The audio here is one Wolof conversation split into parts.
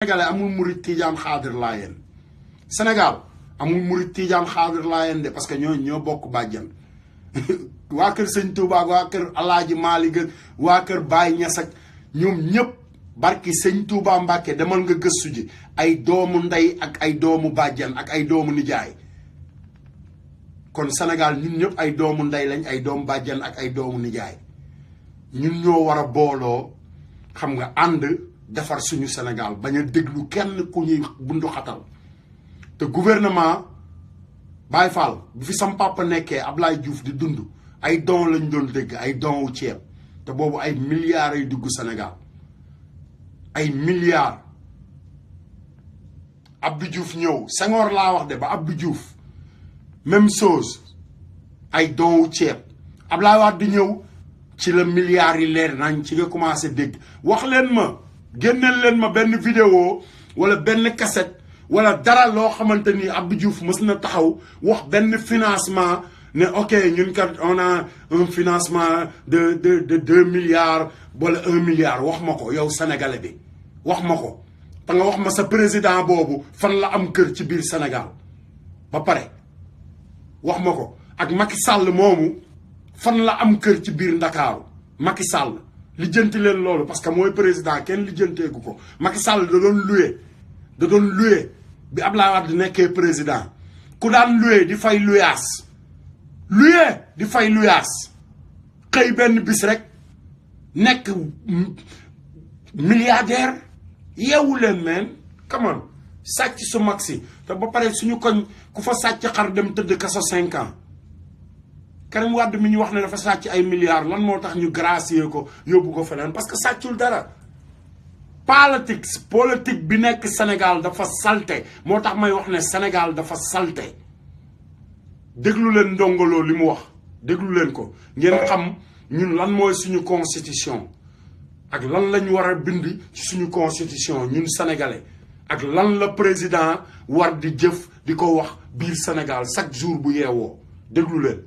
Sénégalais amul murit tiijaan xaadir laayeen Sénégal amul murit tiijaan xaadir laayeen de parce que ñoo bokk bàjjan waa kër sëñ Touba waa kër Alaaji Maalik ak waa kër Baay Ñas ak ñoom ñëpp barki sëñ Touba Mbàkke demal nga gëstu ji ay doomu ndey ak ay doomu bàjjan ak ay doomu nijaay kon Sénégal ñun ñëpp ay doomu ndey lañ ay doomu bàjjan ak ay doomu nijaay ñun ñoo war a booloo xam nga ànd defar suñu Sénégal bañ a déglu kenn ku ñuy bundu xatal te gouvernement Baye Fall bi fi sam papa nekkee Ablaye Diouf di dund ay don lañ doon dégg ay don wu ceeb te boobu ay milliards ay dugg Sénégal ay milliards Abdou Diouf ñëw Senghor laa wax de ba Abdou Diouf même chose ay don wu ceeb Ablaye Wade di ñëw ci la milliards yi leer nañ ci nga commencé dégg wax leen ma génneel leen ma benn vidéo wala benn cassette wala dara loo xamante ni Abdou Diouf mës na taxaw wax benn financement ne ok ñun kat on a un financement de 2 milliards wala 1 milliard wax ma ko yow sénégalais bi wax ma ko te nga wax ma sa président boobu fan la am kër ci biir Sénégal ba pare wax ma ko ak Macky Sall moomu fan la am kër ci biir Ndakaaru Macky Sall lijjanti leen loolu parce que mooy président kenn lijjanteegu ko Macky Sall da doon loué bi Abdoulaye Wade nekkee président ku daan loué di fay luyaas xëy benn bis rek nekk milliardaire yeewu leen meen come on sàcc su mag si te ba pare suñu koñ ku fa sàcc xar dem tëdd kaso 5 ans Karim Wade mi ñu wax ne dafa sàcc ay milliards lan moo tax ñu gracier ko yóbbu ko feneen parce que sàccul dara politique bi nekk Sénégal dafa salte moo tax may wax ne Sénégal dafa salte déglu leen ndongoloo li mu wax déglu leen ko ngeen xam ñun lan mooy suñu constitution ak lan lañ war a bind ci suñu constitution ñun sénégalais ak lan la président war di jëf di ko wax biir Sénégal chaque jour bu yeewoo déglu leen.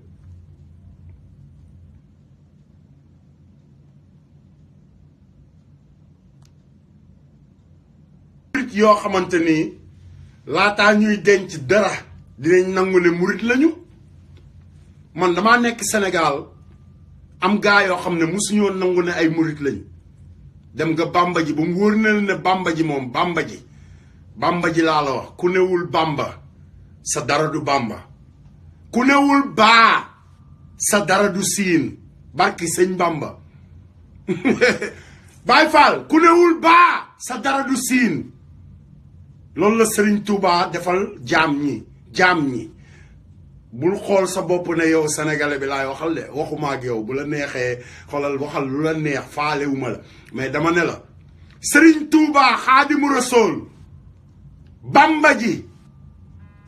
yoo xamante ni laataa ñuy denc dara dinañ nangu ne murit lañu man damaa nekk Sénégal am gaa yoo xam ne mosuñoo nangu ne ay murit lañu dem nga Bamba ji ba mu wóor na ne Bamba ji moom Bamba ji laa la wax ku newul Bamba sa dara du Bamba ku newul baa sa dara du siin barki sëñ Bamba Baye Fall ku newul baa sa dara du siin loolu la Serigne Touba defal jaam ñi bul xool sa bopp ne yow sénégalais bi laay waxal de waxuma ak yow bu la neexee xoolal waxal lu la neex faalewuma la mais dama ne la Serigne Touba Xaadimu Rasuul Bamba ji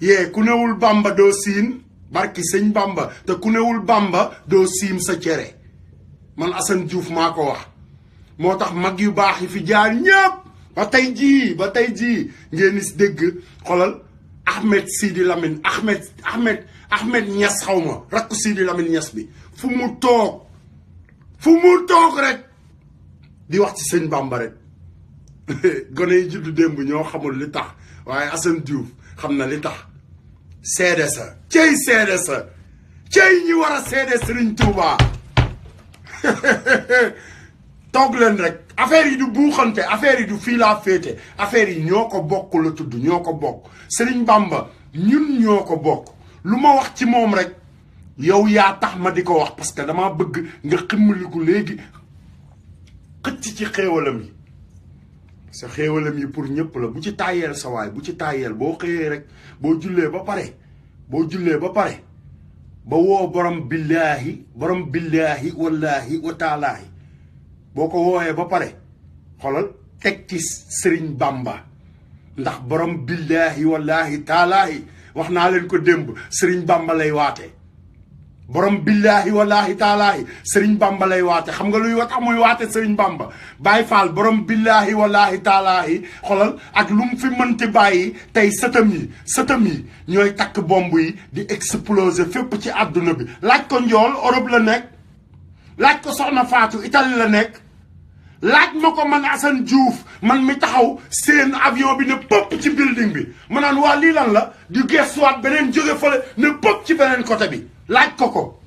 yee ku newul Bamba doo siin barki sëñ Bamba te ku newul Bamba doo siim sa cere man Assane Diouf maa ko wax moo tax mag yu baax yi fi jaar ñëpp ba tey jii ngeen si dégg xolal Ahmed Sidi Lamine Ahmed Niass xaw ma rakku Sidi Lamine Niass bi fu mu toog rek di wax ci sëñ Bamba rek gone yi juddu démb ñoo xamul li tax waaye Assane Diouf xam na li tax seede sa cey ñi war a seede Serigne Touba toog leen rek affaire yi du buuxante affaire yi du fii laa féete affaire yi ñoo ko bokk la tudd ñoo ko bokk Serigne Bamba ñun ñoo ko bokk lu ma wax ci moom rek yow yaa tax ma di ko wax parce que dama bëgg nga ximmaliku léegi xëcc ci xéewalam yi sa xéewalam yi pour ñëpp la bu ci tàyyeel sa waay bu ci tàyyeel boo xëyee rek boo jullee ba pare ba woo borom billaahi wallaahi wa taalaahi boo ko woowee ba pare xoolal teg ci Serigne Bamba ndax borom billaahi wallaahi taalaahi wax naa leen ko démb Serigne Bamba lay waate borom billaahi wallaahi taalaahi Serigne Bamba lay waate xam nga luy tax muy waate Serigne Bamba Baye Fall borom billaahi wallaahi taalaahi xoolal ak lu mu fi mënti bàyyi tey sëtam yi ñooy takk bomb yi di exploser fépp ci àdduna bi laaj ko njool Europe la nekk laaj ko soxna Fatou Italie la nekk laaj ma ko man Assane Diouf man mi taxaw seen avion bi ne pëpp ci building bi ma naan waa lii lan la di gestuwaat beneen jóge fële ne pëpp ci beneen côté bi laaj ko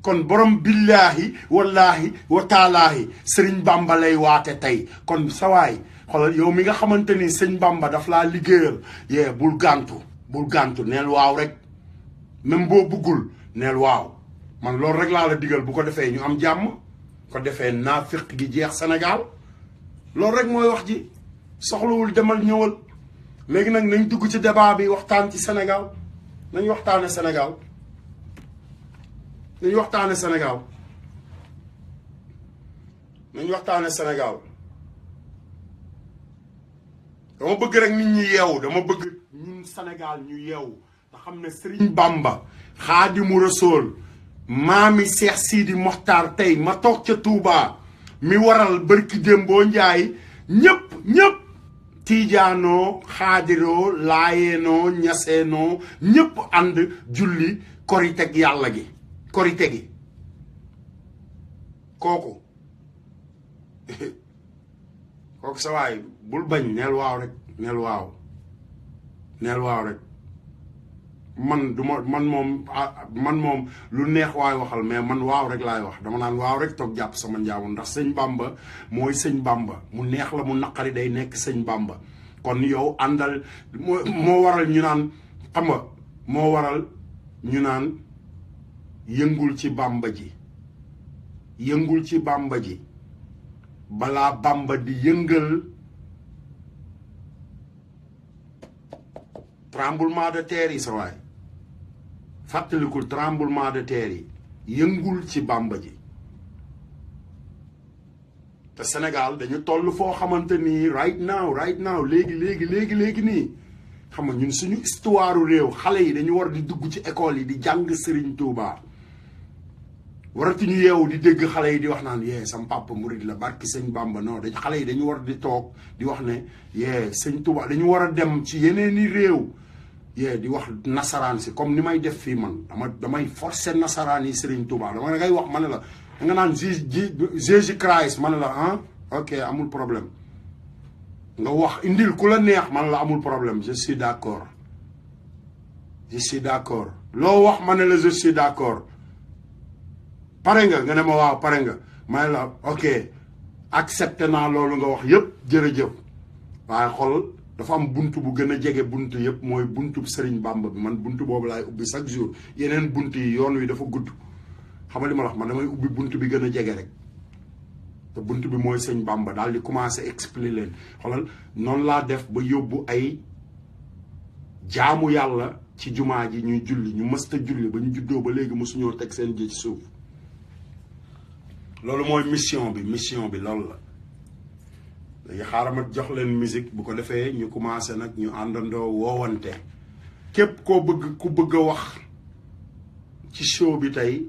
kon borom billahi wallahi wa taalaahi sëriñ Bamba lay waate tey kon sawaay xoolal yow mi nga xamante ni sëñ Bamba daf laa liggéeyal yee bul gàntu neel waaw rek même boo buggul neel waaw man loolu rek laa la digal bu ko defee ñu am jàmm ko defee naafiq gi jeex Sénégal loolu rek mooy wax ji soxlawul demal ñëwal léegi nag nañ dugg ci débat bi waxtaan ci Sénégal nañ waxtaane Sénégal nañ waxtaane Sénégal nañ waxtaane Sénégal dama bëgg rek nit ñi yeewu dama bëgg ñun Sénégal ñu yeewu te xam ne Serigne Bamba Xaadimu Rasuul maami Cheikh Sidi Mokhtar tey ma toog ca Touba mi waral bërki démboo njaay ñëpp tiijaanoo xaadiroo laayeenoo ñaseenoo ñëpp ànd julli koriteg yàlla gi korite gi kooku sa waay bul bañ neel waaw rek neel waaw rek man moom lu neex waay waxal mais man waaw rek laay wax dama naan waaw rek toog jàpp sama njaamu ndax sëñ Bamba mooy sëñ Bamba mu neex la mu naqari day nekk sëñ Bamba kon yow àndal moo waral ñu naan xam nga moo waral ñu naan yëngul ci Bamba ji balaa Bamba di yëngal tremblement de terre yi sa waay fàttalikul tremblement de terre yi yëngul ci Bamba ji te Sénégal dañu toll foo xamante ni right now léegi nii xam nga ñun suñu histoire réew xale yi dañu war di dugg ci école yi di jàng Serigne Touba waratuñu yeewu di dégg xale yi di wax naan yee sam papa murid la barki sëñ Bamba non xale yi dañu war di toog di wax ne yee sëñ Touba dañu war a dem ci yeneeni réew yee di wax nasaraan si comme ni may def fii man damay forcer nasaraan yi Serigne Touba dama ngay wax ma ne la da nga naan Jésus Christ ma ne la ah ok amul problème nga wax indil ku la neex man la amul problème je suis d'accord loo wax ma ne la je suis d'accord pare nga ne ma waaw pare nga ma ne la ok accepté naa loolu nga wax yëpp jërëjëf waaye xol dafa am buntu bu gën a jege buntu yëpp mooy buntu Serigne Bamba bi man buntu boobu laay ubbi chaque jour yeneen buntu yi yoon wi dafa gudd xam nga li ma la wax man damay ubbi buntu bi gën a jege rek te buntu bi mooy sëñ Bamba daal di commencé expliquer leen xoolal noonu laa def ba yóbbu ay jaamu yàlla ci jumaa ji ñuy julli ñu mësta julli ba ñu juddoo ba léegi mosuñoo teg seen ji ci suuf loolu mooy mission bi loolu la léegi xaaral ma jox leen musique bu ko defee ñu commencé nag ñu àndandoo woowante képp ku bëgg a wax ci show bi tey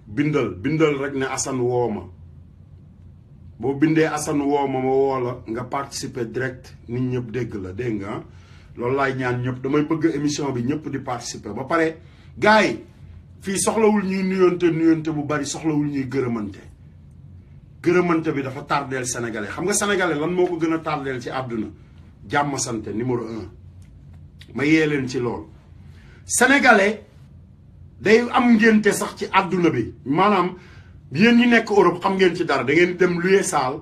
bindal rek ne Assane woo ma boo bindee Assane woo ma woo la nga participer direct nit ñëpp dégg la dégg nga loolu laay ñaan ñëpp damay bëgg émission bi ñëpp di participer ba pare gars yi fii soxlawul ñuy nuyonte bu bari soxlawul ñuy gërëmante bi dafa tardeel sénégalais xam nga sénégalais lan moo ko gën a tardeel ci àdduna jàmm sante numéro 1 ma yee leen ci lool sénégalais day am ngénte sax ci àdduna bi maanaam yéen ñi nekk Europe xam ngeen ci dara da ngeen dem louer salle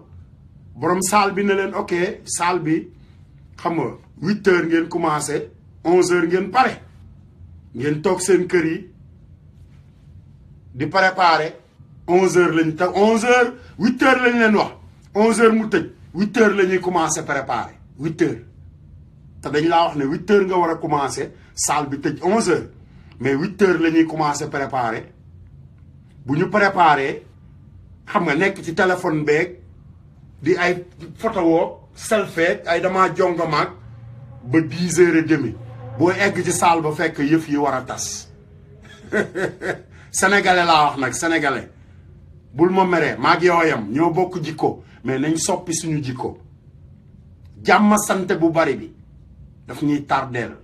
borom salle bi ne leen ok salle bi xam nga 8h ngeen commencé 11h ngeen pare ngeen toog seen kër yi di préparer 11h lañ te 11h 8h lañ leen wax 11h mu tëj 8h la ñuy commencé préparer 8h te dañ laa wax ne 8h nga war a commencé salle bi tëj 11h mais 8h la ñuy commencé préparer bu ñu préparer xam nga nekk ci téléphone beeg di ay photo woo selfie ay dama jongamaag ba 10h30 boo egg ci salle ba fekk yëf yi war a tas sénégalais laa wax nag sénégalais bul ma meree maag yow yam ñoo bokk jikko mais nañ soppi suñu jikko jàmm sante bu bari bi daf ñuy tardeel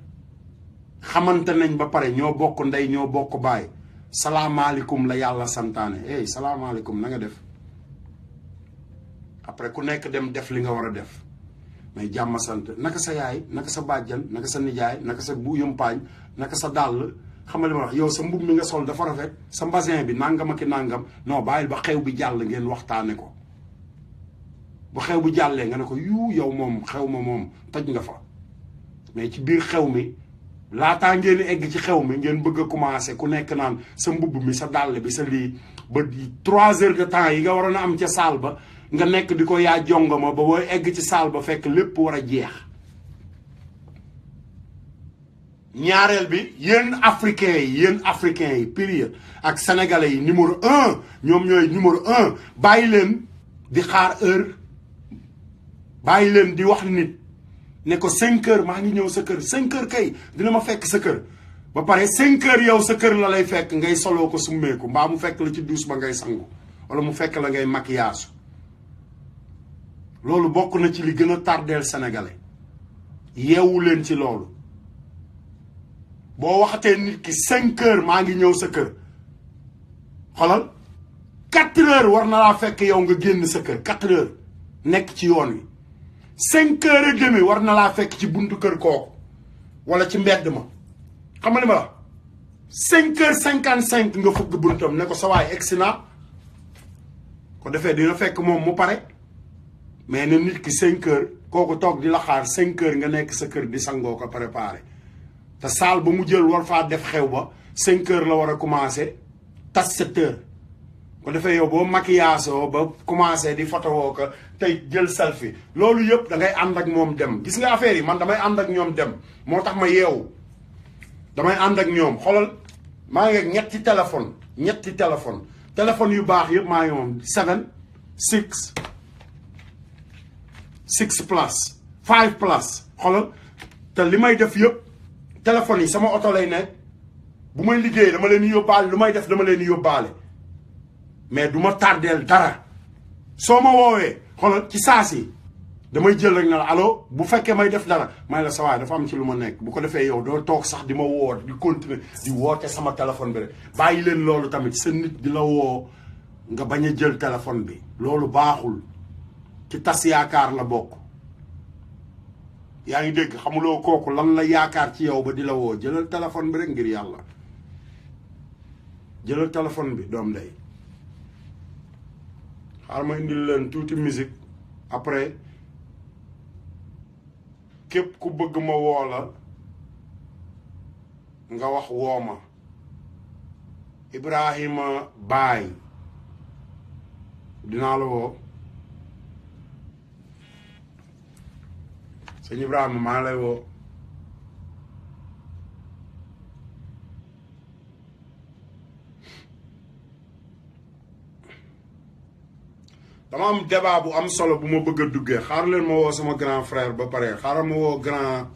xamante nañ ba pare ñoo bokk ndey ñoo bokk baay salaamaaleykum la yàlla santaane salaamaaleykum na nga def après ku nekk dem def li nga war a def mais jàmm sant naka sa yaay naka sa bàjjan naka sa nijaay naka sa bu yumpaañ naka sa dàll xam nga li ma wax yow sa mbub mi nga sol dafa rafet sa mbasin bi nangam ak i nangam non bàyyil ba xew bi jàll ngeen waxtaane ko bu xew bi jàllee nga ne ko yu yow moom xew ma moom toj nga fa mais ci biir xew mi laataa ngeen egg ci xew mi ngeen bëgg a commencé ku nekk naan sa mbubb mi sa dàll bi sa lii ba 3 heures de temps yi nga waroon a am ca saal ba nga nekk di ko yaa jongama ba booy egg ci saal ba fekk lépp war a jeex. ñaareel bi yéen africains yi période ak sénégalais yi numéro 1 ñoom ñooy numéro 1 bàyyi leen di xaar heure bàyyi leen di wax nit ne ko 5 heures maa ngi ñëw sa kër 5 heures kay dina ma fekk sa kër ba pare 5 heures yow sa kër la lay fekk ngay soloo ko summeeku mbaa mu fekk la ci douche ba ngay sangu wala mu fekk la ngay maquillage loolu bokk na ci li gën a tardeel sénégalais yeewu leen ci loolu boo waxatee nit ki 5 heures maa ngi ñëw sa kër xolal 4 heures war na laa fekk yow nga génn sa kër 4 heures nekk ci yoon wi 5 heures et demi war na laa fekk ci buntu kër kooku wala ci mbedd ma xam nga li ma la 5 heures 55 nga fëgg buntam ne ko sa waay egsi naa ko defee dina fekk moom mu pare mais ne nit ki 5 heures kooku toog di la xaar 5 heures nga nekk sa kër di sangoo ko préparé te saal ba mu jël war faa def xew ba 5 heures la war a commencé tas 7 heures ko defee yow boo maquillage ba commencé di photo woo ko tey jël selfie loolu yëpp da ngay ànd ak moom dem gis nga affaire yi man damay ànd ak ñoom dem moo tax ma yeewu damay ànd ak ñoom xoolal maa ngi ak ñetti téléphone yu baax yëpp maa ngi moom 7 6 plus 5 plus xoolal te li may def yëpp téléphone yi sama oto lay nekk bu may liggéey dama leen di yóbbaale lu may def dama leen di yóbbaale mais du ma tardeel dara soo ma woowee xoolal ci saa si damay jël rek na la allo bu fekkee may def dara may la sawaay dafa am ci lu ma nekk bu ko defee yow doo toog sax di ma woo di continuer di woote sama téléphone bi rek bàyyi leen loolu tamit sa nit di la woo nga bañ a jël téléphone bi loolu baaxul ci tas yaakaar la bokk yaa ngi dégg xamuloo kooku lan la yaakaar ci yow ba di la woo jëlal téléphone bi rek ngir yàlla jëlal téléphone bi doom day xaar ma indil leen tuuti musique après képp ku bëgg ma woo la nga wax woo ma Ibrahima Baye dinaa la woo sëñ Ibrahima maa lay woo dama am débat bu am solo bu ma bëgg a duggee xaar leen ma woo sama grand frère ba pare xaaral ma woo grand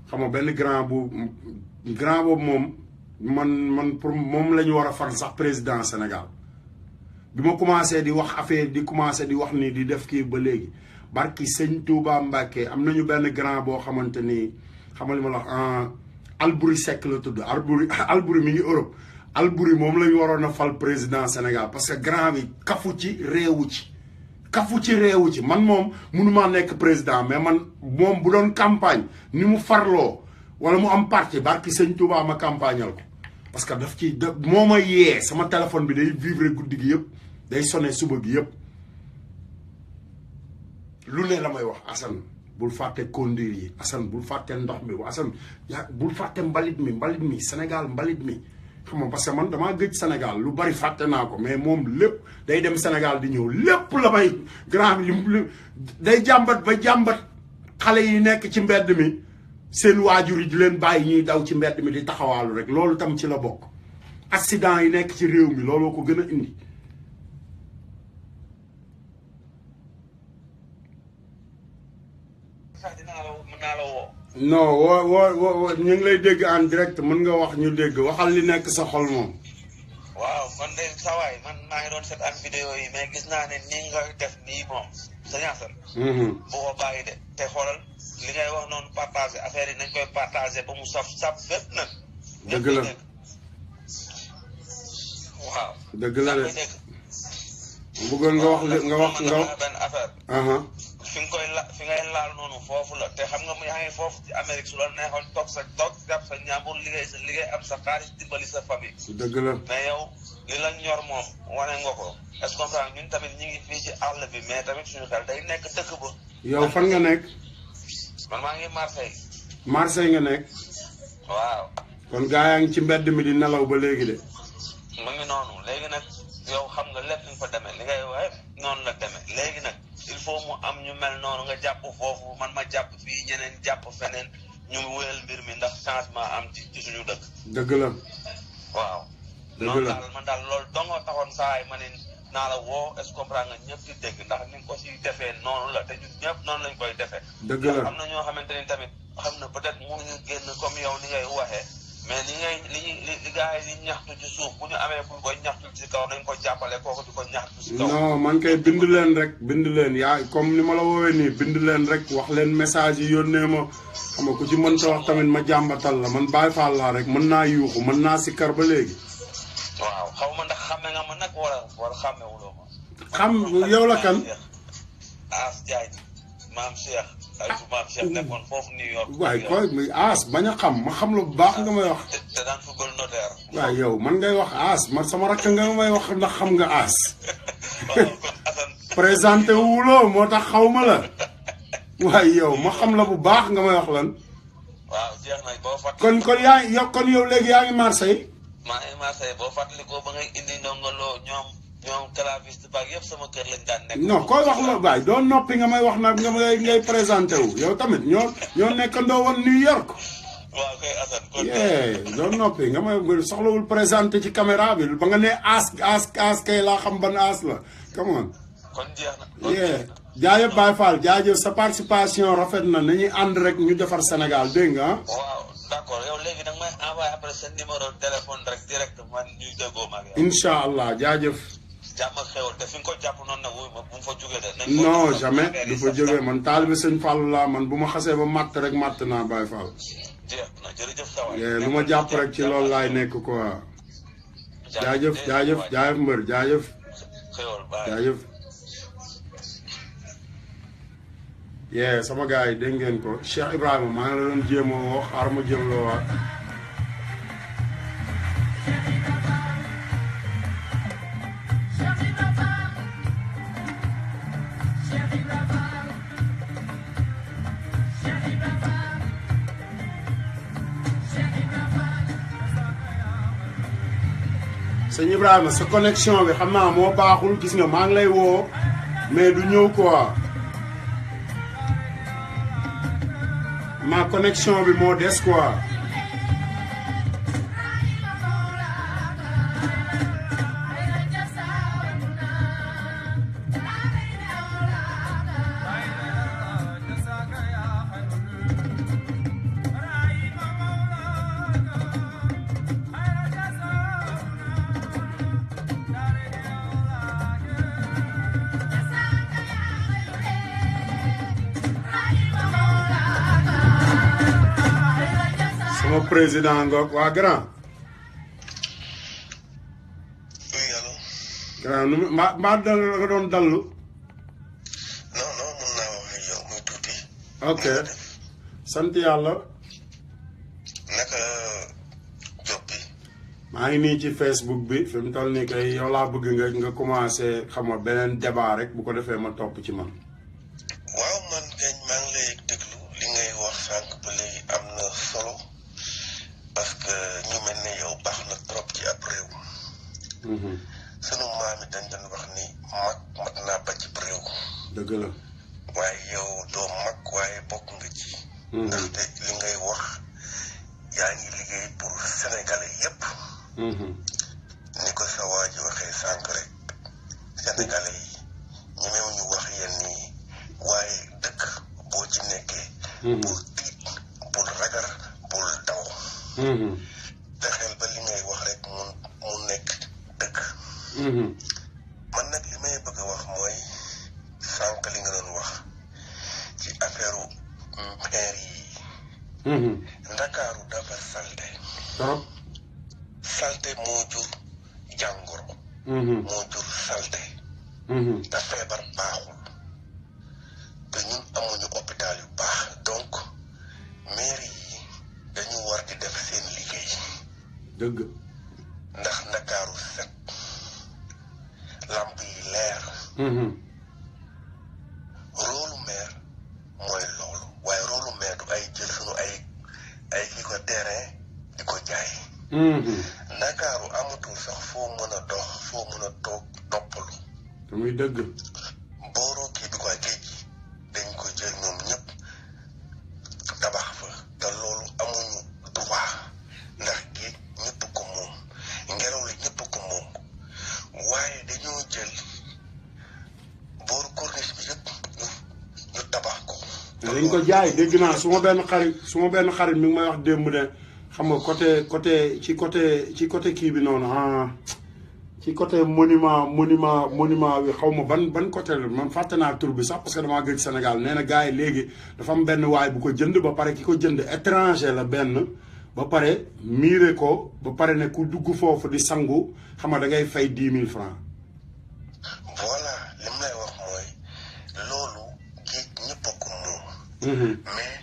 xam nga benn grand boobu moom man pour moom la ñu war a fal sax président Sénégal bi ma commencé di wax affaire di commencé di wax ni di def kii ba léegi barki sëñ Touba Mbacke am nañu benn grand boo xamante ni xam nga li ma la wax Albouri Seck la tudd Albouri mi ngi Europe Albouri moom la ñu waroon a fal président Sénégal parce que grand bi kafu ci réewu ci man moom mënumaa nekk président mais man moom bu doon campagne ni mu farloo wala mu am parti barki sëñ Touba ma campagnal ko parce que daf ci moo ma yee sama téléphone bi day vivre guddi gi yëpp day sonné suba gi yëpp lu ne la may wax Assane bul fàtte conduire yi Assane bul fàtte ndox mi Assane bul fàtte mbalit mi Sénégal mbalit mi xam nga parce que man damaa gëj Sénégal lu bari fàtte naa ko mais moom lépp day dem Sénégal di ñëw lépp la may grand bi day jàmbat ba jàmbat xale yi nekk ci mbedd mi seen waajur yi di leen bàyyi ñuy daw ci mbedd mi di taxawaalu rek loolu tam ci la bokk accident yi nekk ci réew mi looloo ko gën a indi non woo ñu ngi lay dégg en direct mën nga wax ñu dégg waxal li nekk sa xol moom waaw man de sawaay man maa ngi doon seetaan vidéo yi mais gis naa ne nii nga def nii moom sa ñaasal bu ko bàyyi de te xoolal li ngay wax noonu partagé affaire yi nañ koy partagé ba mu saf fépp nag dëgg la waaw dëgg la de bëggoon nga wax benn affaire. fi ngay laal noonu foofu la te xam nga yaa ngi foofu ci Amérique su la neexoon toog jàpp sa ñaambur liggéey am sa xaalis dimbali sa famille. dëgg la mais yow li la ñor moom wane nga ko est-ce que comprendre ñun tamit ñi ngi fii ci àll bi mais tamit suñu xel day nekk dëkk ba. yow fan nga nekk. man maa ngi Marseille. Marseille nga nekk. waaw. kon gaa yaa ngi ci mbedd mi di nelaw ba léegi de. mu ngi noonu léegi nag yow xam nga lépp ni fa demee li ngay waxe noonu la demee léegi nag il faut mu am ñu mel noonu nga jàpp foofu man ma jàpp fii ñeneen jàpp feneen ñu wéyal mbir mi ndax changement am ci suñu dëkk. dëgg la. waaw. dëgg la noonu man daal loolu dongoo taxoon saa yi ma ne naa la woo est-ce que comprendre nga ñëpp di dégg ndax ni nga ko si defee noonu la te ñun ñëpp noonu lañ koy defee. dëgg la am na ñoo xamante ni tamit xam na peut-être mënuñu génn comme yow ni ngay waxee. mais li gars yi di ñaxtu ci suuf bu ñu amee fu ñu koy ñaxtu ci kaw nañ ko jàppale kooku di ko ñaxtu ci kaw. non man kay bind leen yaa comme ni ma la woowee nii bind leen rek wax leen message yi yónnee ma xam nga ku ci mënta wax tamit ma jàmbatal la man Baye Fall laa rek mën naa yuuxu mën naa sikkar ba léegi. waaw xaw ma ndax xàmme nga ma nag wala xàmmewuloo ma. xam yow la kan. As Diagne maam Cheikh. ay su maam Cheikh nekkoon foofu New York. waaye koy muy As bañ a xam ma xam lu bu baax nga may wax. te daan football notaire. waaye yow man ngay wax As man sama rakk nga may wax ndax xam nga As. waaw kon Assane. présenté wuloo moo tax xaw ma la. waaye yow ma xam la bu baax nga may wax lan. waaw jeex na boo fàttali. kon yow léegi yaa ngi Marseille. maa ngi Marseille boo fàttalikoo ba ngay indi ndongoloo ñoom claviste baag yëpp sama kër lañ daan nekk. non koy wax la baay doo noppi nga may wax nag nga ngay présenté wu yow tamit ñoo nekkandoo woon New York. waaw kay Assane kon. doo noppi nga may soxlawul présenté ci caméra bi ba nga ne as kay laa xam ban as la come on. kon jeex na. jaajëf Baye Fall jaajëf sa participation rafet na nañuy ànd rek ñu defar Sénégal dégg nga. waaw d'accord yow léegi nag may envoyé après sa numéro téléphone rek direct man ñuy déggoo ma ak yow. incha allah jaajëf. jàmm ak xewal te fi nga ko jàpp noonu nag wuy ma bu mu fa jógee de. non jamais du fa jógee man taalibe sëñ Fall laa man bu ma xasee ba matt rek matt naa Baye Fall. jeex na jërëjëf sa waay. lu ma jàpp rek ci loolu laay nekk quoi. jaajëf mbër jaajëf. xewal baay jaajëf. sama gars yi dégg ngeen ko Cheikh Ibrahima maa ngi la doon jéem a wax xaaral ma jéem loo waat. sëñ Ibrahima sa connexion bi xam naa moo baaxul gis nga maa ngi lay woo mais du ñëw quoi ma connexion bi moo des quoi. président ngoog waa grand. oui allo. grand nu mbaa dal nga doon dallu. non mun naa wax ak yow muy tuuti. ok sant yàlla. naka job bi. maa ngi nii ci Facebook bi fi mu toll nii kay yow laa bëgg nga commencé xam nga beneen débat rek bu ko defee ma topp ci man. waaw man kañ maa ngi lay déglu li ngay wax sànq ba léegi am na solo. parce que ñu mel ne yow baax na trop ci ab réew. sunu maam yi dañ doon wax ni mag mat naa ba ci réew. dëgg la. waaye yow doo mag waaye bokk nga ci. ndaxte li ngay wax yaa ngi liggéey pour sénégalais yépp. ni ko sa waa ji waxee sànq rek sénégalais yi ñemewuñu wax yenn yi waaye dëkk boo ci nekkee. bul tiit bul ragal bul daw. fexeel ba li ngay wax rek mu nekk dëgg. man nag li may bëgg a wax mooy sànq li nga doon wax ci affaire maire yi. Ndakaaru dafa salte. trop. salte moo jur jàngoro. moo jur salte. te feebar baaxul te ñun amuñu hôpital yu baax donc mairie yi dañu war di def seen liggéey dëgg ndax Ndakaaru set lamp yi leer rôlu maire mooy loolu waaye rôlu maire du ay jël sunu ay ki ko terrain di ko jaay Ndakaaru amatul sax foo mën a dox foo mën a toog noppalu te muy dëgg booru kii bi quoi géej gi dañ ko jël ñoom ñëpp tabax fa te loolu amuñu droit ndax géej ñëpp ko moom ngelaw li ñëpp ko moom waaye dañoo jël booru corniche bi yëpp ñu tabax ko. dañ ko jaay dégg naa su ma benn xarit mi ngi may wax démb ne xam nga ci côté kii bi noonu ci côté monument bi xaw ma ban côté la man fàtte naa tur bi sax parce que damaa gëj Sénégal nee na gars yi léegi dafa am benn waay bu ko jënd ba pare ki ko jënd étranger la benn ba pare miire ko ba pare ne ku dugg foofu di sangu xam nga da ngay fay 10 000 francs. voilà li mu lay wax mooy loolu géej ñëpp a ko moom. mais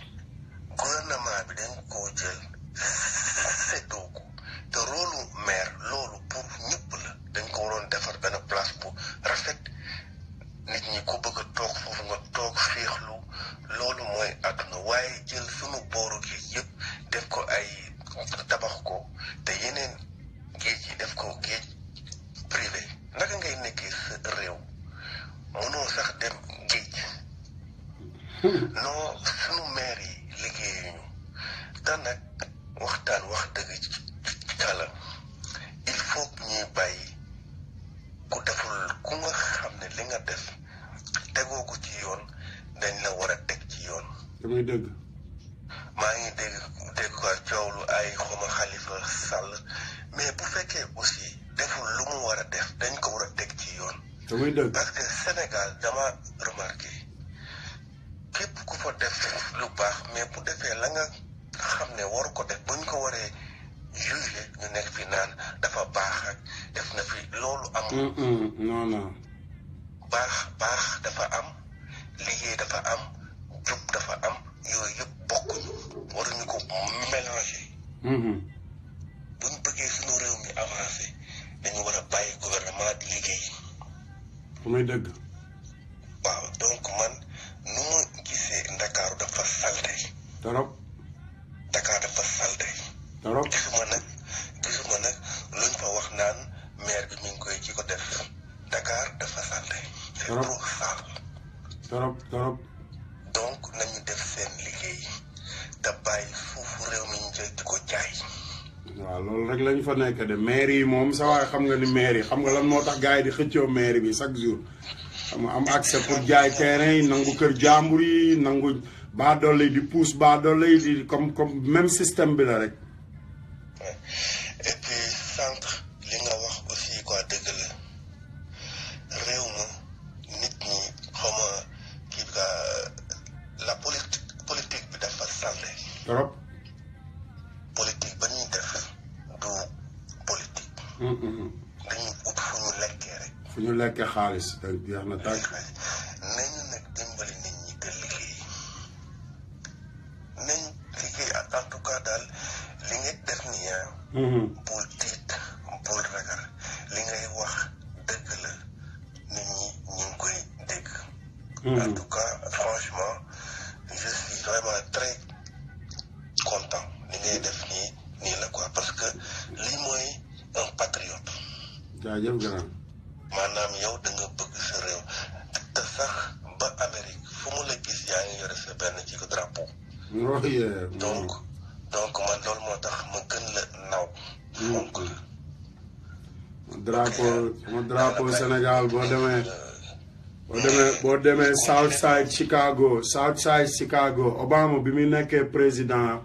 gouvernement bi dañ koo jël séddoo ko te rôlu maire loolu pour ñëpp la dañ ko waroon defar benn place bu rafet nit ñi ko bëgg a toog foofu nga toog féexlu loolu mooy àdduna waaye jël sunu booru géej yëpp def ko ay tabax ko te yeneen géej yi def ko géej privé naka ngay nekkee sa réew mënoo sax dem géej non sunu maire yi liggéeyuñu te nag waxtaan wax dëgg ci kala il faut que ñuy bàyyi ku deful ku nga xam ne li nga def tegoo ko ci yoon dañ la war a teg ci yoon. damay dëgg. maa ngi dégg quoi coowlu ay xoma Khalifa Sall mais bu fekkee aussi deful lu mu war a def dañ ko war a teg ci yoon. damay dëgg parce que Sénégal dama remarqué képp ku fa def lu baax mais bu defee la nga xam ne waru ko def buñ ko waree jugé ñu nekk fi naan dafa baax ak def na fi loolu amul. non. baax dafa am liggéey dafa am jub dafa am yooyu yëpp bokkuñu waruñu ko mélanger. buñ bëggee suñu réew mi avancé dañu war a bàyyi gouvernement di liggéey. damay dëgg. waaw donc man nu ma gisee Ndakaaru dafa salte. torop. Dakar dafa salte. torop. gisuma nag luñ fa wax naan maire bi mi ngi koy ci ko def Dakar dafa salte. c'est trop sale. torop. donc nañu def seen liggéey te bàyyi foofu réew mi ñu jël di ko jaay. waaw loolu rek lañ fa nekk de maire yi moom sa waay xam nga ni maire yi xam nga lan moo tax gars yi di xëccoo maire bi chaque jour xam nga am accès pour jaay terrain yi nangu kër jàmbur yi nangu baadoole yi di pousse baadoole yi di comme même système bi la rek. et puis sànq li nga wax aussi quoi dëgg la réew ma nit ñi xawma kii bi la politique bi dafa salte. trop. politique ba ñuy def du politique. dañuy ut fu ñu lekkee rek. fu ñu lekkee xaalis donc jeex na tàgg. nañu nag dimbali nit ñi te liggéey nañ liggéey en tout cas daal li nga def nii bul tiit bul ragal li ngay wax dëgg la nit ñi ñu ngi koy dégg. en tout cas franchement je suis vraiment très content li ngay def nii la quoi parce que lii mooy un patriote. jaajëf grand. maanaam yow da nga bëgg sa réew te sax ba Amérique fu mu la gis yaa ngi yore sa benn ci ko drapeau. donc man loolu moo tax ma gën la naw. fonk la. drapeau Sénégal boo demee Southside Chicago Obama bi muy nekkee président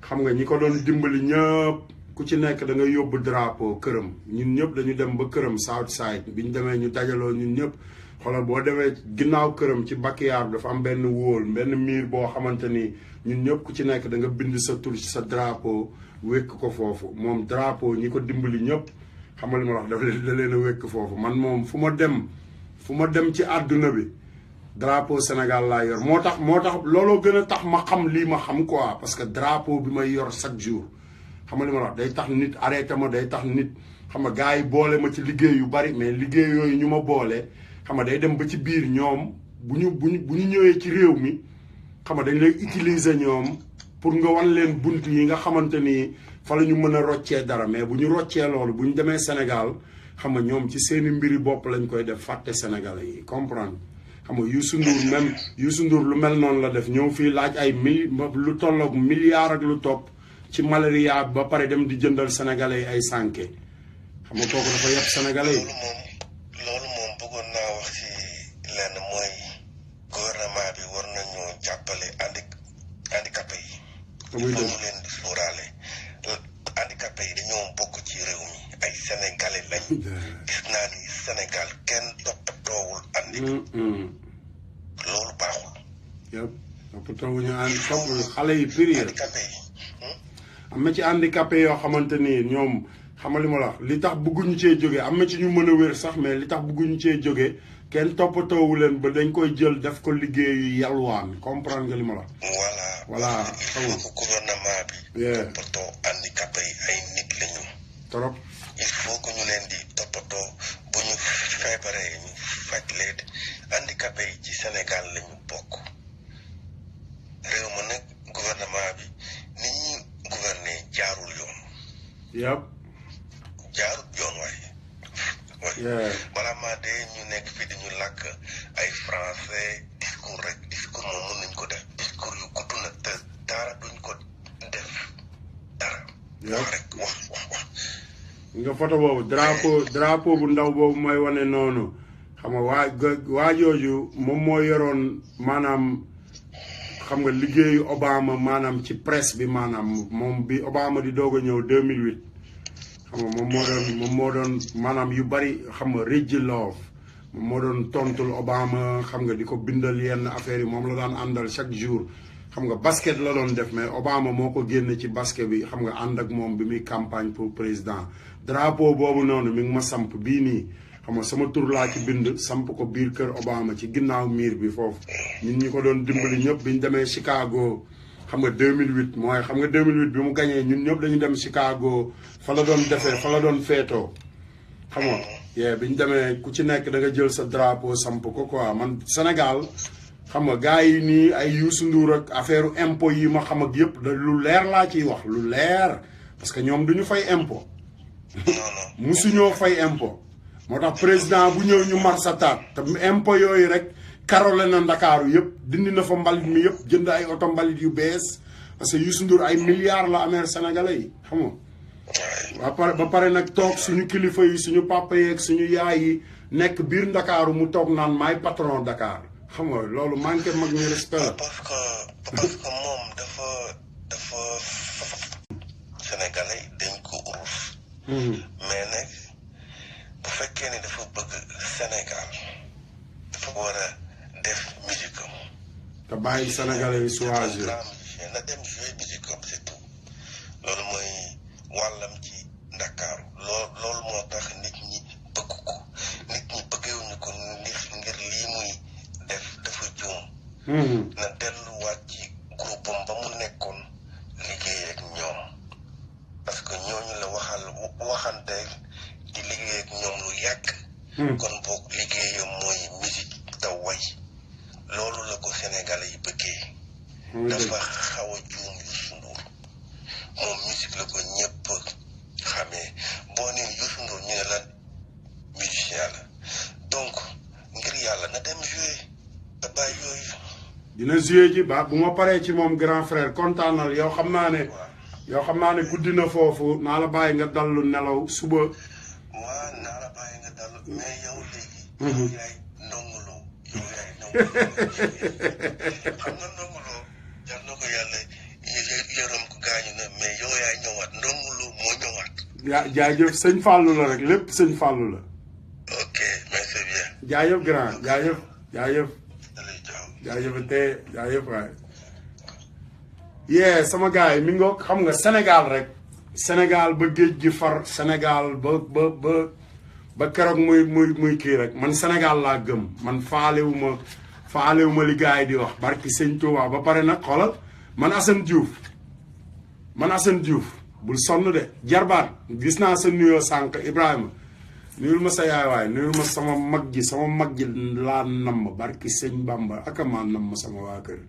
xam nga ñi ko doon dimbali ñëpp ku ci nekk da nga yóbbu drapeau këram ñun ñëpp dañu dem ba këram Southside bi ñu demee ñu dajaloo ñun ñëpp xoolal boo demee ginnaaw këram ci backyard dafa am benn wóol benn miir boo xamante ni ñun ñëpp ku ci nekk da nga bind sa tur ci sa drapeau wékk ko foofu moom drapeau ñi ko dimbali ñëpp xamal ma wax da leen a wékk foofu man moom fu ma dem fu ma dem ci àdduna bi drapeau Sénégal laa yor moo tax looloo gën a tax ma xam lii ma xam quoi parce que drapeau bi may yor chaque jour xam nga li ma la wax day tax nit arrêté ma day tax nit xam nga gars yi boole ma ci liggéey yu bari mais liggéey yooyu ñu ma boole xam nga day dem ba ci biir ñoom bu ñu ñëwee ci réew mi xam nga dañ lay utiliser ñoom pour nga wan leen bunt yi nga xamante ni fa la ñu mën a roccee dara mais bu ñu roccee loolu bu ñu demee Sénégal xam nga ñoom ci seeni mbiri bopp lañ koy def fàtte Sénégalais yi comprendre xam nga Youssou Ndour lu mel noonu la def ñëw fii laaj ay lu tolloog milliards ak lu topp ci malaria ba pare dem di jëndal Sénégalais yi ay sànke xam nga kooku dafa yeb Sénégalais yi. loolu moom bëggoon naa wax ci lenn mooy gouvernement bi war nañoo jàppale handicapé yi. ñu leen di suuraale handicapé yi dañoo bokk ci réew mi ay Sénégalais lañ. gis naa ni Sénégal kenn toppatoowul handicapé. loolu baaxul. yëpp toppatoowuñu xale yi période. handicapé yi. am na ci handicapé yoo xamante ni ñoom xam nga li ma la wax li tax bëgguñu cee jóge am na ci ñu mën a wér sax mais li tax bëgguñu cee jóge kenn toppatoowu leen ba dañ koy jël def ko liggéeyu yalwaan comprendre nga li ma la wax. voilà xam nga gouvernement bi. toppatoo handicapé yi ay nit lañu. trop. il faut que ñu leen di toppatoo bu ñu feebaree ñu faj leen handicapé yi ci Sénégal lañu bokk réew ma nag gouvernement bi ni ñuy gouverner jaarul yoon. yëpp. jaarul yoon waaye. balaa maa dee ñu nekk fii di ñu làkk ay français discours moom mën nañ ko def discours yu gudd na te dara duñ ko def dara. wax rek wax. nga photo boobu drapeau bu ndaw boobu mooy wane noonu xam nga waa jooju moom moo yoroon maanaam xam nga liggéeyu Obama maanaam ci presse bi maanaam moom bi Obama di doog a ñëw 2008 xam nga moom moo doon maanaam yu bari xam nga Reggie Love moom moo doon tontul Obama xam nga di ko bindal yenn affaires yi moom la daan àndal chaque jour xam nga basket la doon def mais Obama moo ko génne ci basket bi xam nga ànd ak moom bi muy campagne pour président drapeau boobu noonu mi ngi ma samp bii nii xam nga sama tur laa ci bind samp ko biir kër Obama ci ginnaaw miir bi foofu ñun ñi ko doon dimbali ñëpp bi ñu demee Chicago xam nga 2008 mooy xam nga 2008 bi mu gañee ñun ñëpp dañu dem Chicago fa la doon defee fa la doon feetoo xam nga bi ñu demee ku ci nekk da nga jël sa drapeau samp ko quoi man Sénégal xam nga gars yi nii ay Youssou Ndour ak affaire impôt yi ma xam ak yëpp da lu leer laa ciy wax lu leer parce que ñoom duñu fay impôt musuñoo fay impôt moo tax président bu ñëw ñu mar sa taat te impôt yooyu rek karole na Ndakaaru yëpp dindi na fa mbalit mi yëpp jënd ay oto mbalit yu bees parce que Youssou Ndour ay milliards la amee Sénégalais yi xam nga ba pare nag toog suñu kilifa yi suñu papa yeeg suñu yaay yi nekk biir Ndakaaru mu toog naan maay patron Dakar xam nga loolu manqué mag ñu respect la. parce que moom dafa Sénégalais dañ ko urus. mais nag bu fekkee ne dafa bëgg Sénégal dafa war a def musique am. te bàyyi Sénégalais yi choisir. na dem jouer musique am c'est tout loolu mooy wàllam ci Ndakaaru loolu moo tax nit ñi bëgg ko nit ñi bëggewuñu ko ngir lii muy def dafa juum. na delluwaat ci groupe am ba mu nekkoon liggéey ak ñoom parce que ñooñu la waxante di liggéey ak ñoom lu yàgg. kon boog liggéeyam mooy musique te way loolu la ko Sénégalais yi bëggee. dafa xaw a juum Youssou Ndour moom musique la ko ñëpp xamee boo nee Youssou Ndour ñu ne la musicien la donc ngir yàlla na dem jouer te bàyyi yooyu. dina jouer ji ba bu ma paree ci moom grand frère kontaanal yow xam naa ne guddi na foofu naa la bàyyi nga dallu nelaw suba. waaw naa la bàyyi nga dallu mais yow léegi. yow yaay ndongoloo. xam nga ndongoloo yal na ko yàlla yërëm ko gaañu na mais yow yaay ñëwaat ndongoloo moo ñëwaat. jaajëf sëñ Fallou la rek lépp sëñ Fallou la. ok mais c'est bien. jaajëf grand jaajëf. jaajëf waay. sama gars yi mi ngoog xam nga Sénégal rek. Sénégal ba géej gi far Sénégal ba ba keroog muy kii rek man Sénégal laa gëm man faalewuma li gars yi di wax barki sëñ Touba ba pare nag xoolal man Assane Diouf bul sonn de jarbaat gis naa sa nuyoo sànq Ibrahima nuyul ma sa yaay waay nuyul ma sama mag ji laa namm barki sëñ Bamba akama namm sama waa kër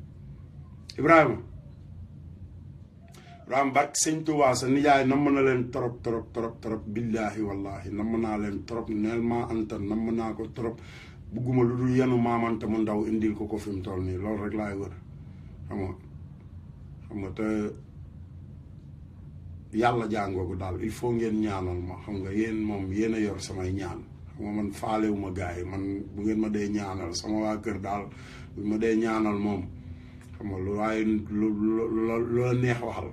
Ibrahima barki sëñ Touba sa nijaay namm na leen trop billaahi wallaahi namm naa leen trop neel maa anta namm naa ko trop bugguma lu dul yenu maamante mu ndaw indil ko fi mu toll nii loolu rek laay wër xam nga te yàlla jàngoogu daal il faut ngeen ñaanal ma xam nga yéen moom yéen a yor samay ñaan xam nga man faalewuma gars yi man bu ngeen ma dee ñaanal sama waa kër daal bu ma dee ñaanal moom xam nga lu waaye lu la neex waxal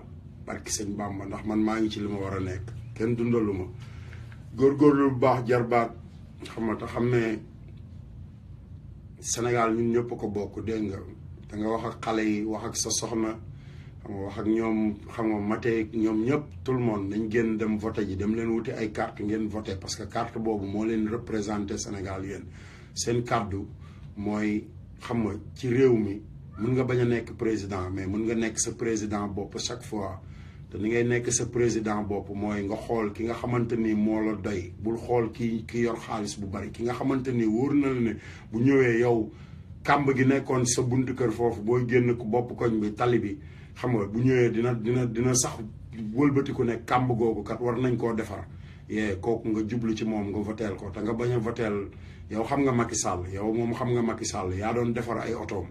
barki sëñ Bàmba ndax man maa ngi ci li ma war a nekk kenn dundalu ma góorgóorlu bu baax jarbaat xam nga te xam ne Sénégal ñun ñëpp ko bokk dégg nga da nga wax ak xale yi wax ak sa soxna xam nga wax ak ñoom xam nga matee ñoom ñëpp tout le monde nañ génn dem voté ji dem leen wuti ay carte ngeen voté parce que carte boobu moo leen représenté Sénégal yéen seen kàddu mooy xam nga ci réew mi mën nga bañ a nekk président mais mën nga nekk sa président bopp chaque fois te ni ngay nekk sa président bopp mooy nga xool ki nga xamante ni moo la doy bul xool ki yor xaalis bu bari ki nga xamante ni wóor na la ne bu ñëwee yow kàmb gi nekkoon sa buntu kër foofu booy génn ko bopp koñ bi tali bi xam nga bu ñëwee dina sax wëlbatiku ne kàmb googu kat war nañ koo defar kooku nga jublu ci moom nga voteel ko te nga bañ a voteel yow xam nga Macky Sall yow moom xam nga Macky Sall yaa doon defar ay otoom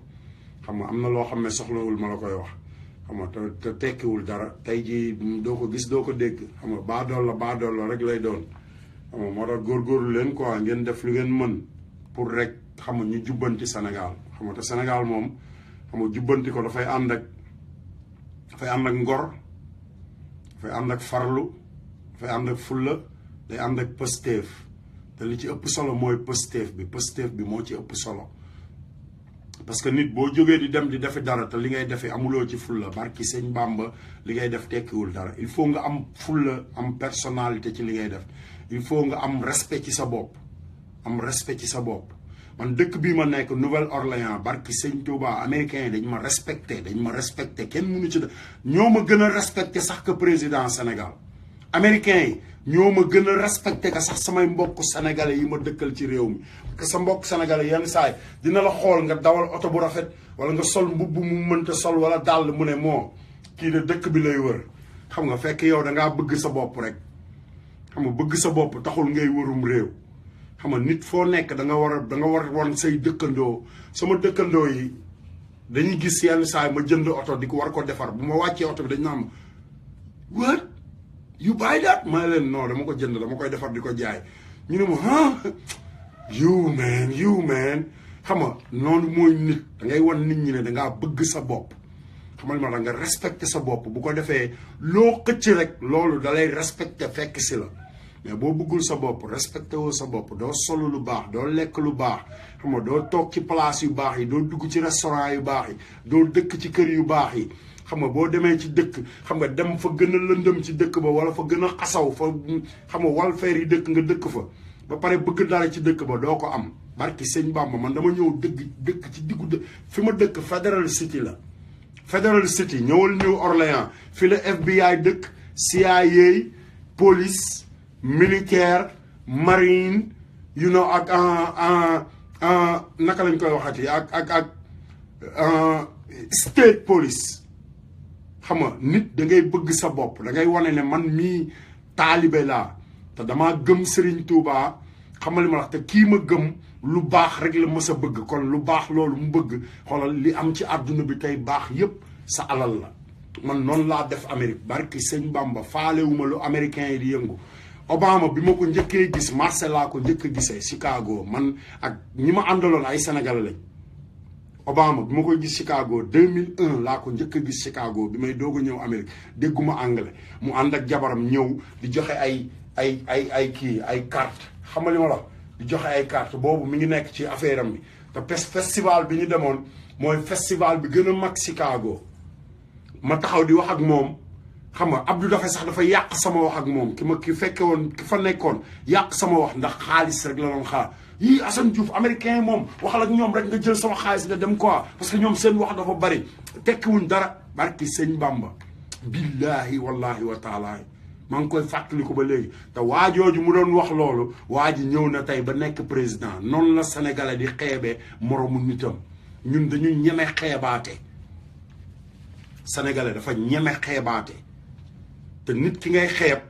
xam nga am na loo xam ne soxlawul ma la koy wax xam nga te tekkiwul dara tey jii doo ko gis doo ko dégg xam nga baadool la rek lay doon xam nga moo tax góorgóorlu leen quoi ngeen def lu ngeen mën pour rek xam nga ñu jubbanti Sénégal xam nga te Sénégal moom xam nga jubbanti ko dafay ànd ak ngor dafay ànd ak farlu dafay ànd ak fulla day ànd ak pësteef te li ci ëpp solo mooy pësteef bi moo ci ëpp solo parce que nit boo jógee di dem di defi dara te li ngay defee amuloo ci fulla barki sëñ Bàmba li ngay def tekkiwul dara il faut nga am fulla am personnalité ci li ngay def il faut nga am respect ci sa bopp man dëkk bii ma nekk Nouvelle-Orléans barki sëñ Touba américains yi dañ ma respecté kenn mënu ci ñoo ma gën a respecté sax que président Sénégal américains yi ñoo ma gën a respecté que sax samay mbokk sénégalais yi ma dëkkal ci réew mi que sa mbokk sénégalais yenn saay dina la xool nga dawal oto bu rafet wala nga sol mbubb mu mënta sol wala dàll mu ne moo kii de dëkk bi lay wër xam nga fekk yow dangaa bëgg sa bopp rek xam nga bëgg sa bopp taxul ngay wërum réew xam nga nit foo nekk da nga war won say dëkkandoo sama dëkkandoo yi dañuy gis yenn saay ma jënd oto di ko war ko defar bu ma wàccee oto bi dañ naan what you buy that ma leen non dama ko jënd dama koy defar di ko jaay ñu ne ma you man xam nga noonu mooy nit da ngay wan nit ñi ne dangaa bëgg sa bopp xamal ma da nga respecté sa bopp bu ko defee loo xëcc rek loolu da lay respecté fekk si la mais boo bëggul sa bopp respecté woo sa bopp doo solo lu baax doo lekk lu baax xam nga doo toog ci place yu baax yi doo dugg ci restaurant yu baax yi doo dëkk ci kër yu baax yi xam nga boo demee ci dëkk xam nga dem fa gën a lëndëm ci dëkk ba wala fa gën a xasaw fa xam nga walfeer yi dëkk nga dëkk fa ba pare bëgg dara ci dëkk ba doo ko am barki sëñ Bamba man dama ñëw dëkk ci diggu fi ma dëkk Federal City la Federal City ñëwal New Orleans fi la FBI dëkk CIA police militaire marine you know ak naka lañ koy waxati ak state police xam nga nit da ngay bëgg sa bopp da ngay wane ne man mii taalibe laa te damaa gëm Serigne Touba xamal li ma wax te kii ma gëm lu baax rek la mës a bëgg kon lu baax loolu mu bëgg xoolal li am ci àdduna bi tey baax yépp sa alal la man noonu laa def Amérique barki sëñ Bamba faalewuma lu américains yi di yëngu Obama bi ma ko njëkkee gis Marseille laa ko njëkk a gisee Chicago man ak ñi ma àndaloon ay Sénégalais lañ Obama bi ma koy gis Chicago 2001 laa ko njëkk a gis Chicago bi may doog a ñëw Amérique dégguma anglais mu ànd ak jabaram ñëw di joxe ay kii ay carte xam nga li ma la di joxe ay carte boobu mi ngi nekk ci affaire am bi te festival bi ñu demoon mooy festival bi gën a mag Chicago ma taxaw di wax ak moom xam nga Abdou dafa sax dafa yàq sama wax ak moom ki fekke woon ki fa nekkoon yàq sama wax ndax xaalis rek la doon xaar yii Assane Diouf américain moom waxal ak ñoom rek nga jël sama xaalis nga dem quoi parce que ñoom seen wax dafa bari tekkiwuñ dara barki sëñ Bamba billahi wallahi wa taala maa ngi koy fàttali ko ba léegi te waajooju mu doon wax loolu waa ji ñëw na tey ba nekk président noonu la sénégalais di xeebee moromu nitam ñun dañu ñeme xeebaate sénégalais dafa ñeme xeebaate te nit ki ngay xeeb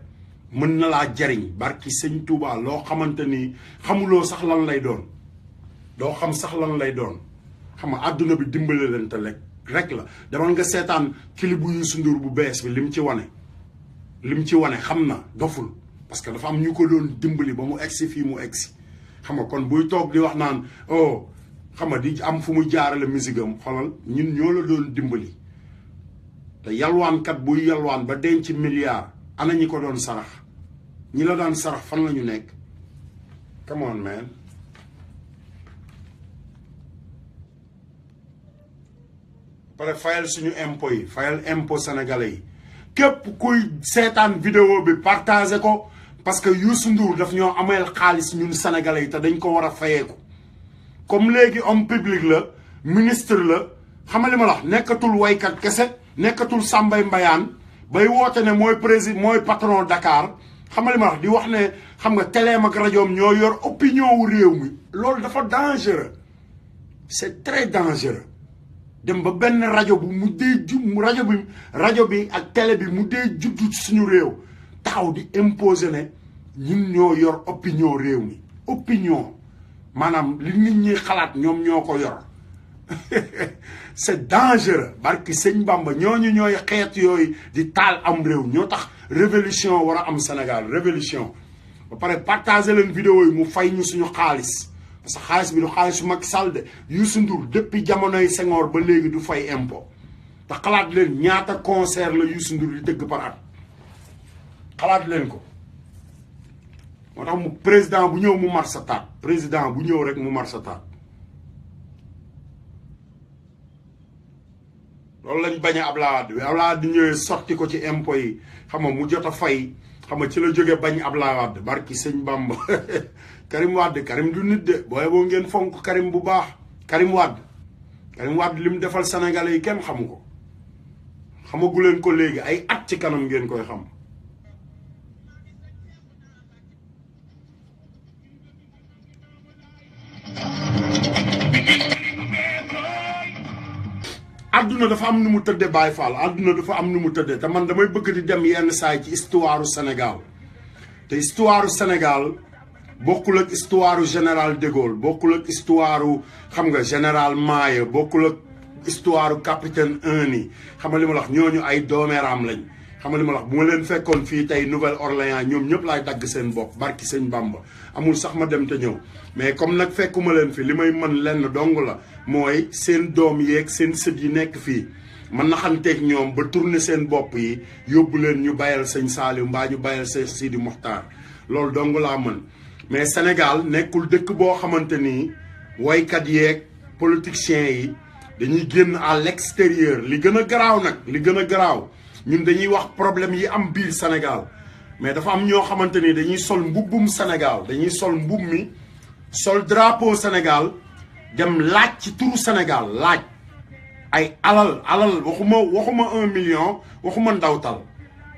mën na laa jariñ barki sëñ Touba loo xamante ni xamuloo sax lan lay doon doo xam sax lan lay doon xam nga àdduna bi dimbale leen te rek la demal nga seetaan clip bu Youssou Ndour bu bees bi lim ci wane xam na doful parce que dafa am ñu ko doon dimbali ba mu egsi fii mu egsi xam nga kon buy toog di wax naan oh xam nga di am fu muy jaarale musique am xolal ñun ñoo la doon dimbali te yalwaankat buy yalwaan ba denc milliard ana ñi ko doon sarax ñi la daan sarax fan la ñu nekk come on man pare fayal suñu impôt yi fayal impôt sénégalais yi képp kuy seetaan vidéo bi partagé ko parce que Youssou Ndour daf ñoo ameel xaalis ñun sénégalais yi te dañ ko war a fayeeku comme léegi homme public la ministre la xamali ma la nekkatul waykat kese nekkatul Sambay Mbayaan bay woote ne mooy président mooy patron Dakar xamali ma la di wax ne xam nga téléem ak rajoom ñoo yor opinion wu réew mi loolu dafa dangereux c'est très dangereux dem ba benn rajo bu mu dee rajo bi ak télé bi mu dee juddu suñu réew taxaw di imposer ne ñun ñoo yor opinion réew mi opinion maanaam li nit ñi xalaat ñoom ñoo ko yor c'est dangereux barki sëñ Bamba ñooñu ñooy xeet yooyu di taal am réew ñoo tax révolution war a am Sénégal révolution ba pare partager leen vidéo yi mu fay ñu suñu xaalis parce que xaalis bi du xaalis Macky Sall de Youssou Ndour depuis jamonoy Senghor ba léegi du fay impôt te xalaat leen ñaata concert la Youssou Ndour di tëgg par at xalaat leen ko moo tax mu président bu ñëw mu mar sa taat président bu ñëw rek mu mar sa taat loolu lañ bañ a Abdoulaye Wade bi Abdoulaye Wade di ñëwee sotti ko ci impôt yi xam nga mu jot a fay xam nga ci la jógee bañ Abdoulaye Wade barki sëñ Bamba Karim Wade Karim du nit de booy boo ngeen fonk Karim bu baax Karim Wade li mu defal Sénégalais yi kenn xamu ko xamagu leen ko léegi ay at ci kanam ngeen koy xam àdduna dafa am nu mu tëddee Baye Fall àdduna dafa am nu mu tëddee te man damay bëgg di dem yenn saay ci histoire Sénégal te histoire Sénégal bokkul ak histoire général de Gaulle bokkul ak histoire xam nga général Maye bokkul ak histoire capitaine Henry xam nga li ma la wax ñooñu ay doomeeraam lañ xam nga li ma la wax bu ma leen fekkoon fii tey Nouvelle-Orléans ñoom ñëpp laay dagg seen bopp barki sëñ Bamba amul sax ma dem te ñëw mais comme nag fekkuma leen fi li may mën lenn dong la mooy seen doom yeeg seen sët yi nekk fii man naxanteeg ñoom ba tourner seen bopp yi yóbbu leen ñu bayal sëñ Saliou mbaa ñu bayal sëñ Sidi Mokhtar loolu dong laa mën mais Sénégal nekkul dëkk boo xamante ni woykat yeeg politiciens yi dañuy génn à l'extérieur li gën a garaaw nag li gën a garaaw ñun dañuy wax problème yi am biir Sénégal mais dafa am ñoo xamante ni dañuy sol mbubbum Sénégal dañuy sol mbubb mi sol drapeau Sénégal dem laaj ci turu Sénégal laaj ay alal waxuma 1 million waxuma ndawtal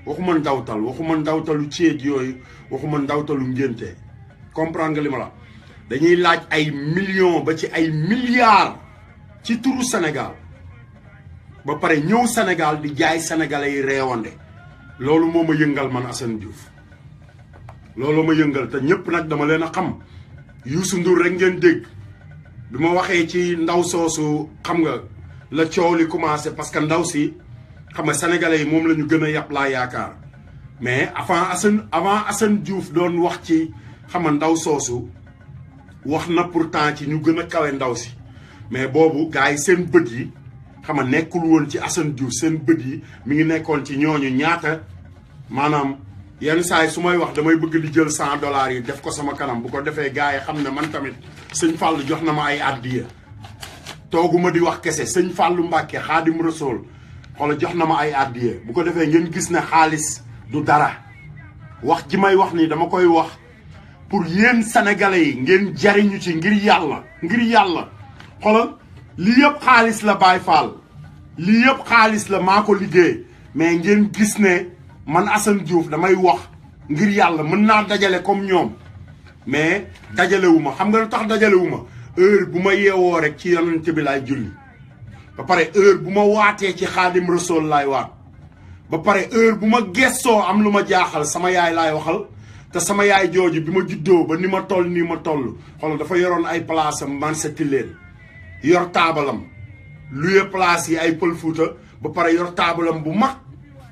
waxuma ndawtalu ceet yooyu waxuma ndawtalu ngénte comprendre nga li ma la dañuy laaj ay millions ba ci ay milliards ci turu Sénégal ba pare ñëw Sénégal di jaay sénégalais yi reewande loolu moo ma yëngal man Assane Diouf loolu ma yëngal te ñëpp nag dama leen a xam Youssou Ndour rek ngeen dégg bi ma waxee ci ndaw soosu xam nga la coow li commencé parce que ndaw si xam nga sénégalais yi moom la ñu gën a yàpp laa yaakaar mais avant Assane Diouf doon wax ci xam nga ndaw soosu wax na pourtant ci ñu gën a kawe ndaw si mais boobu gars yi seen bët yi xam nga nekkul woon ci Assane Diouf seen bët yi mi ngi nekkoon ci ñooñu ñaata maanaam yenn saa yi su may wax damay bëgg di jël $100 yi def ko sama kanam bu ko defee gars yi xam ne man tamit sëñ Fallou jox na ma ay addiya tooguma di wax kese sëñ Fallou Mbacke Xaadim Rasool xoolal jox na ma ay addiye bu ko defee ngeen gis ne xaalis du dara wax ji may wax nii dama koy wax pour yéen sénégalais yi ngeen jariñu ci ngir yàlla xoolal lii yëpp xaalis la Baye Fall lii yëpp xaalis la maa ko liggéey mais ngeen gis ne man Assane Diouf damay wax ngir yàlla mën naa dajale comme ñoom mais dajalewuma xam nga lu tax dajalewuma heure bu ma yeewoo rek ci yonent bi laay julli ba pare heure bu ma waatee ci Xaadim Rasool laay waat ba pare heure bu ma gestoo am lu ma jaaxal sama yaay laay waxal te sama yaay jooju bi ma juddoo ba ni ma toll nii ma toll xoolal dafa yoroon ay place am man setti leen yor taabalam luye place yi ay pël fuuta ba pare yor taabalam bu mag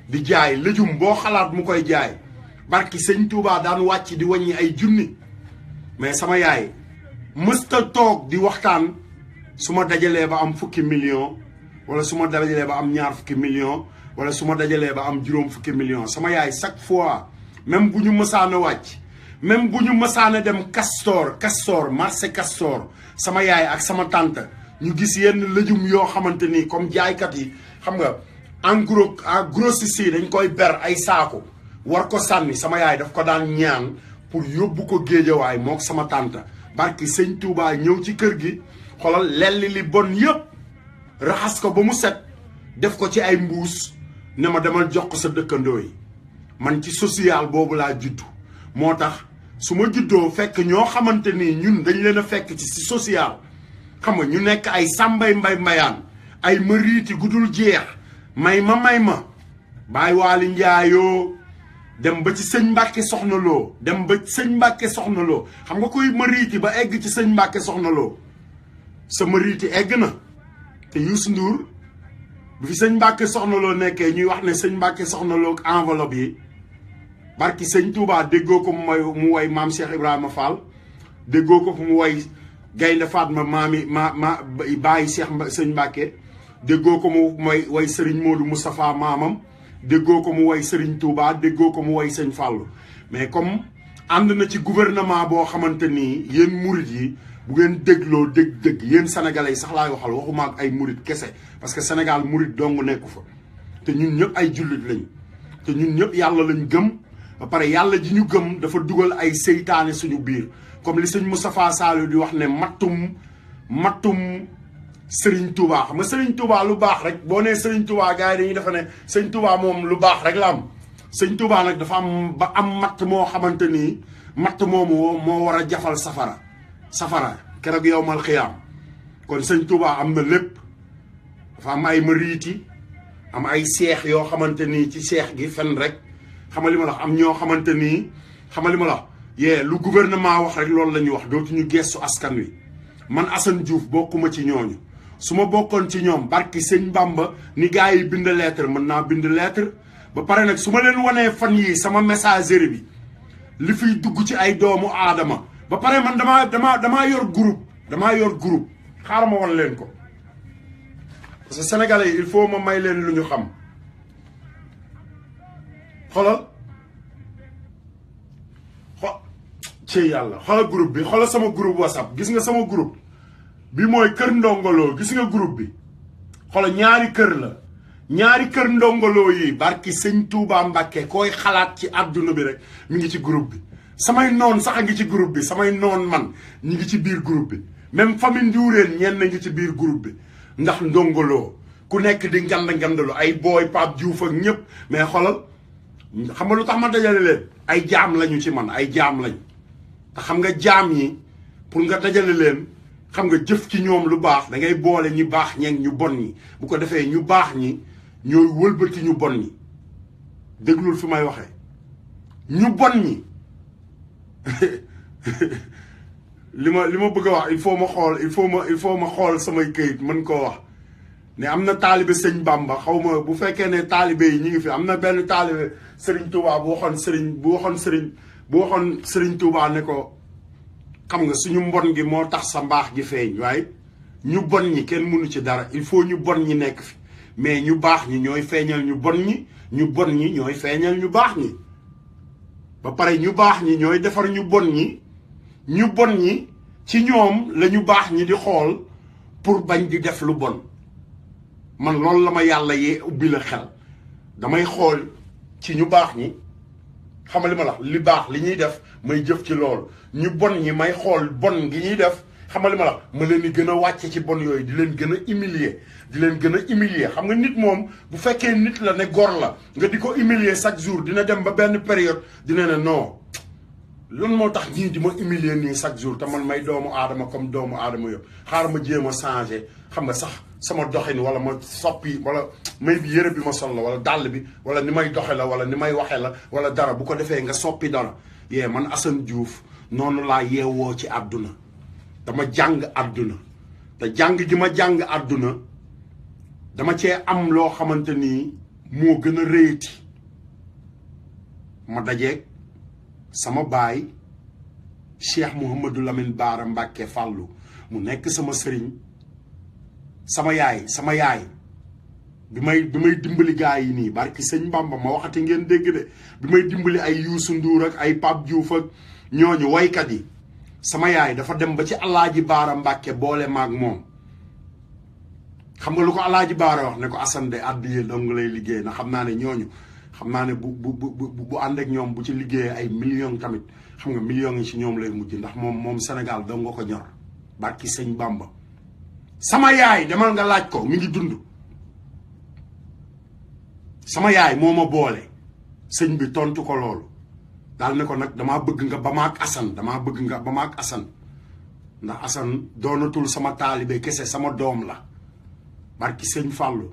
di jaay lëjum boo xalaat mu koy jaay barki sëñ Touba daan wàcc di wàññi ay junni mais sama yaay mësta toog di waxtaan su ma dajalee ba am fukki million wala su ma dajalee ba am ñaar fukki million wala su ma dajalee ba am juróom fukki million sama yaay chaque fois même bu ñu mësaan a wàcc même bu ñu mësaan a dem Castor marché Castor sama yaay ak sama tante ñu gis yenn lëjum yoo xamante ni comme jaaykat yi xam nga en grossiste yi dañ koy ber ay saako war ko sànni sama yaay daf ko daan ñaan pour yóbbu ko géejawaay mook sama tante barki sëñ Touba ñëw ci kër gi xoolal lelli li bon yëpp raxas ko ba mu set def ko ci ay mbuus ne ma demal jox ko sa dëkkandoo yi man ci social boobu laa juddu moo tax su ma juddoo fekk ñoo xamante ni ñun dañ leen a fekk ci social xam nga ñu nekk ay sàmbay mbayaan ay mariiti gudul jeex may ma Baay Waali Njaayoo dem ba ci sëñ Mbàkke Soxna Lo dem ba sëñ Mbàkke Soxna Lo xam nga koy mariiti ba egg ci sëñ Mbàkke Soxna Lo sa mariiti egg na te Youssou Ndour bu fi sëñ Mbàkke Soxna Lo nekkee ñuy wax ne sëñ Mbàkke Soxna Lo ak enveloppe yi barki sëñ Touba déggoo ko mu woy maam Cheikh Ibrahima Fall déggoo ko mu woy Gaynde Fatma bàyyi Cheikh sëñ Mbàkke déggoo ko mu woy Serigne Modou Moustapha maamam déggoo ko mu woy Serigne Touba déggoo ko mu woy sëñ Fallou mais comme ànd na ci gouvernement boo xamante nii yéen murit yi bu ngeen dégloo dëgg yéen sénégalais yi sax laay waxal waxuma ak ay murit kese parce que Sénégal murit dong nekku fa te ñun ñëpp ay jullit lañ te ñun ñëpp yàlla lañ gëm ba pare yàlla ji ñu gëm dafa dugal ay seytaane suñu biir comme li sëñ Moustapha Saliou di wax ne mattum Serigne Touba xam nga Serigne Touba lu baax rek boo nee Serigne Touba gars yi dañuy defe ne sëñ Touba moom lu baax rek la am sëñ Touba nag dafa am ba am matt moo xamante nii matt moomu moo war a jafal safara keroog yowmal xiyaam kon sëñ Touba am na lépp dafa am ay mariiti am ay seex yoo xamante nii ci seex gi fen rek xama li ma la am ñoo xamante nii xama li ma la lu gouvernement wax rek loolu la ñuy wax dootuñu gestu askan wi man Assane Diouf bokkuma ci ñooñu su ma bokkoon ci ñoom barki sëñ Bamba ni gars yi bind lettre mën naa bind lettre ba pare nag su ma leen wanee fan yii sama messagerie bi li fiy dugg ci ay doomu aadama ba pare man damaa yor groupe xaaral ma wan leen ko parce que sénégalais yi il faut ma may leen lu ñu xam xoolal ci yàlla xoolal groupe bi xoolal sama groupe WhatsApp gis nga sama groupe bi mooy kër ndongoloo gis nga groupe bi xoolal ñaari kër ndongoloo yi barki sëñ Touba Mbàkke koy xalaat ci àdduna bi rek mi ngi ci groupe bi samay noon sax a ngi ci groupe bi samay noon man ñi ngi ci biir groupe bi même famille Nduureen ñenn ngi ci biir groupe bi ndax ndongoloo ku nekk di ngandalu ay booy Pape Diouf ak ñëpp mais xoolal xam nga lu tax ma dajale leen ay jaam lañu ci man ay jaam lañ te xam nga jaam ñi pour nga dajale leen xam nga jëf ci ñoom lu baax da ngay boole ñu baax ñeeg ñu bon ñi bu ko defee ñu baax ñi ñooy wëlbati ñu bon ñi déglul fi may waxee ñu bon ñi li ma bëgg a wax il faut ma xool samay këyit mën koo wax ne am na taalibe sëñ Bamba xaw ma bu fekkee ne taalibe yi ñu ngi fi am na benn taalibe Serigne Touba bu waxoon Serigne Touba ne ko xam nga suñu mbon gi moo tax sa mbaax gi feeñ waaye ñu bon ñi kenn mënu ci dara il faut ñu bon ñi nekk fi mais ñu baax ñi ñooy feeñal ñu bon ñi ñu bon ñi ñooy feeñal ñu baax ñi ba pare ñu baax ñi ñooy defar ñu bon ñi ci ñoom la ñu baax ñi di xool pour bañ di def lu bon man loolu la ma yàlla yee ubbi la xel damay xool ci ñu baax ñi xamal li ma la li baax li ñuy def may jëf ci loolu ñu bon ñi may xool bon gi ñuy def xamal li ma la ma leen di gën a wàcce ci bon yooyu di leen gën a humilier di leen gën a humilier xam nga nit moom bu fekkee nit la ne gor la nga di ko humilier chaque jour dina dem ba benn période dina ne non lan moo tax ñii di ma humilier nii chaque jour te man may doomu aadama comme doomu aadama yëpp xaaral ma jéem a changé xam nga sax sama doxin wala ma soppi wala may bi yëre bi ma sol la wala dàll bi wala ni may doxe la wala ni may waxe la wala dara bu ko defee nga soppi dara yee man Assane Diouf noonu laa yeewoo ci àdduna dama jàng àdduna te jàng gi ma jàng àdduna dama cee am loo xamante ni moo gën a réyati ma dajeeg sama baay Cheikh Mouhamadou Lamine Bara Mbacké Fallou mu nekk sama sëriñ sama yaay bi may dimbali gaa yi nii barki sëñ Bamba ma waxati ngeen dégg de bi may dimbali ay Youssou Ndour ak ay Pape Diouf ak ñooñu waykat yi sama yaay dafa dem ba ci Alaaji Baara Mbàkke boole maag moom xam nga lu ko Alaaji Baara wax ne ko Assane de àddiya dong lay liggéey na xam naa ne ñooñu xam naa ne bu ànd ak ñoom bu ci liggéeyee ay millions tamit xam nga millions yi ci ñoom lay mujj ndax moom Sénégal dong nga ko ñor barki sëñ Bamba sama yaay demal nga laaj ko mi ngi dund sama yaay moo ma boole sëñ bi tontu ko loolu daal ne ko nag damaa bëgg nga ba ma ak Assane damaa bëgg nga ba ma ak Assane ndax Assane doonatul sama taalibe kese sama doom la barki sëñ Fallou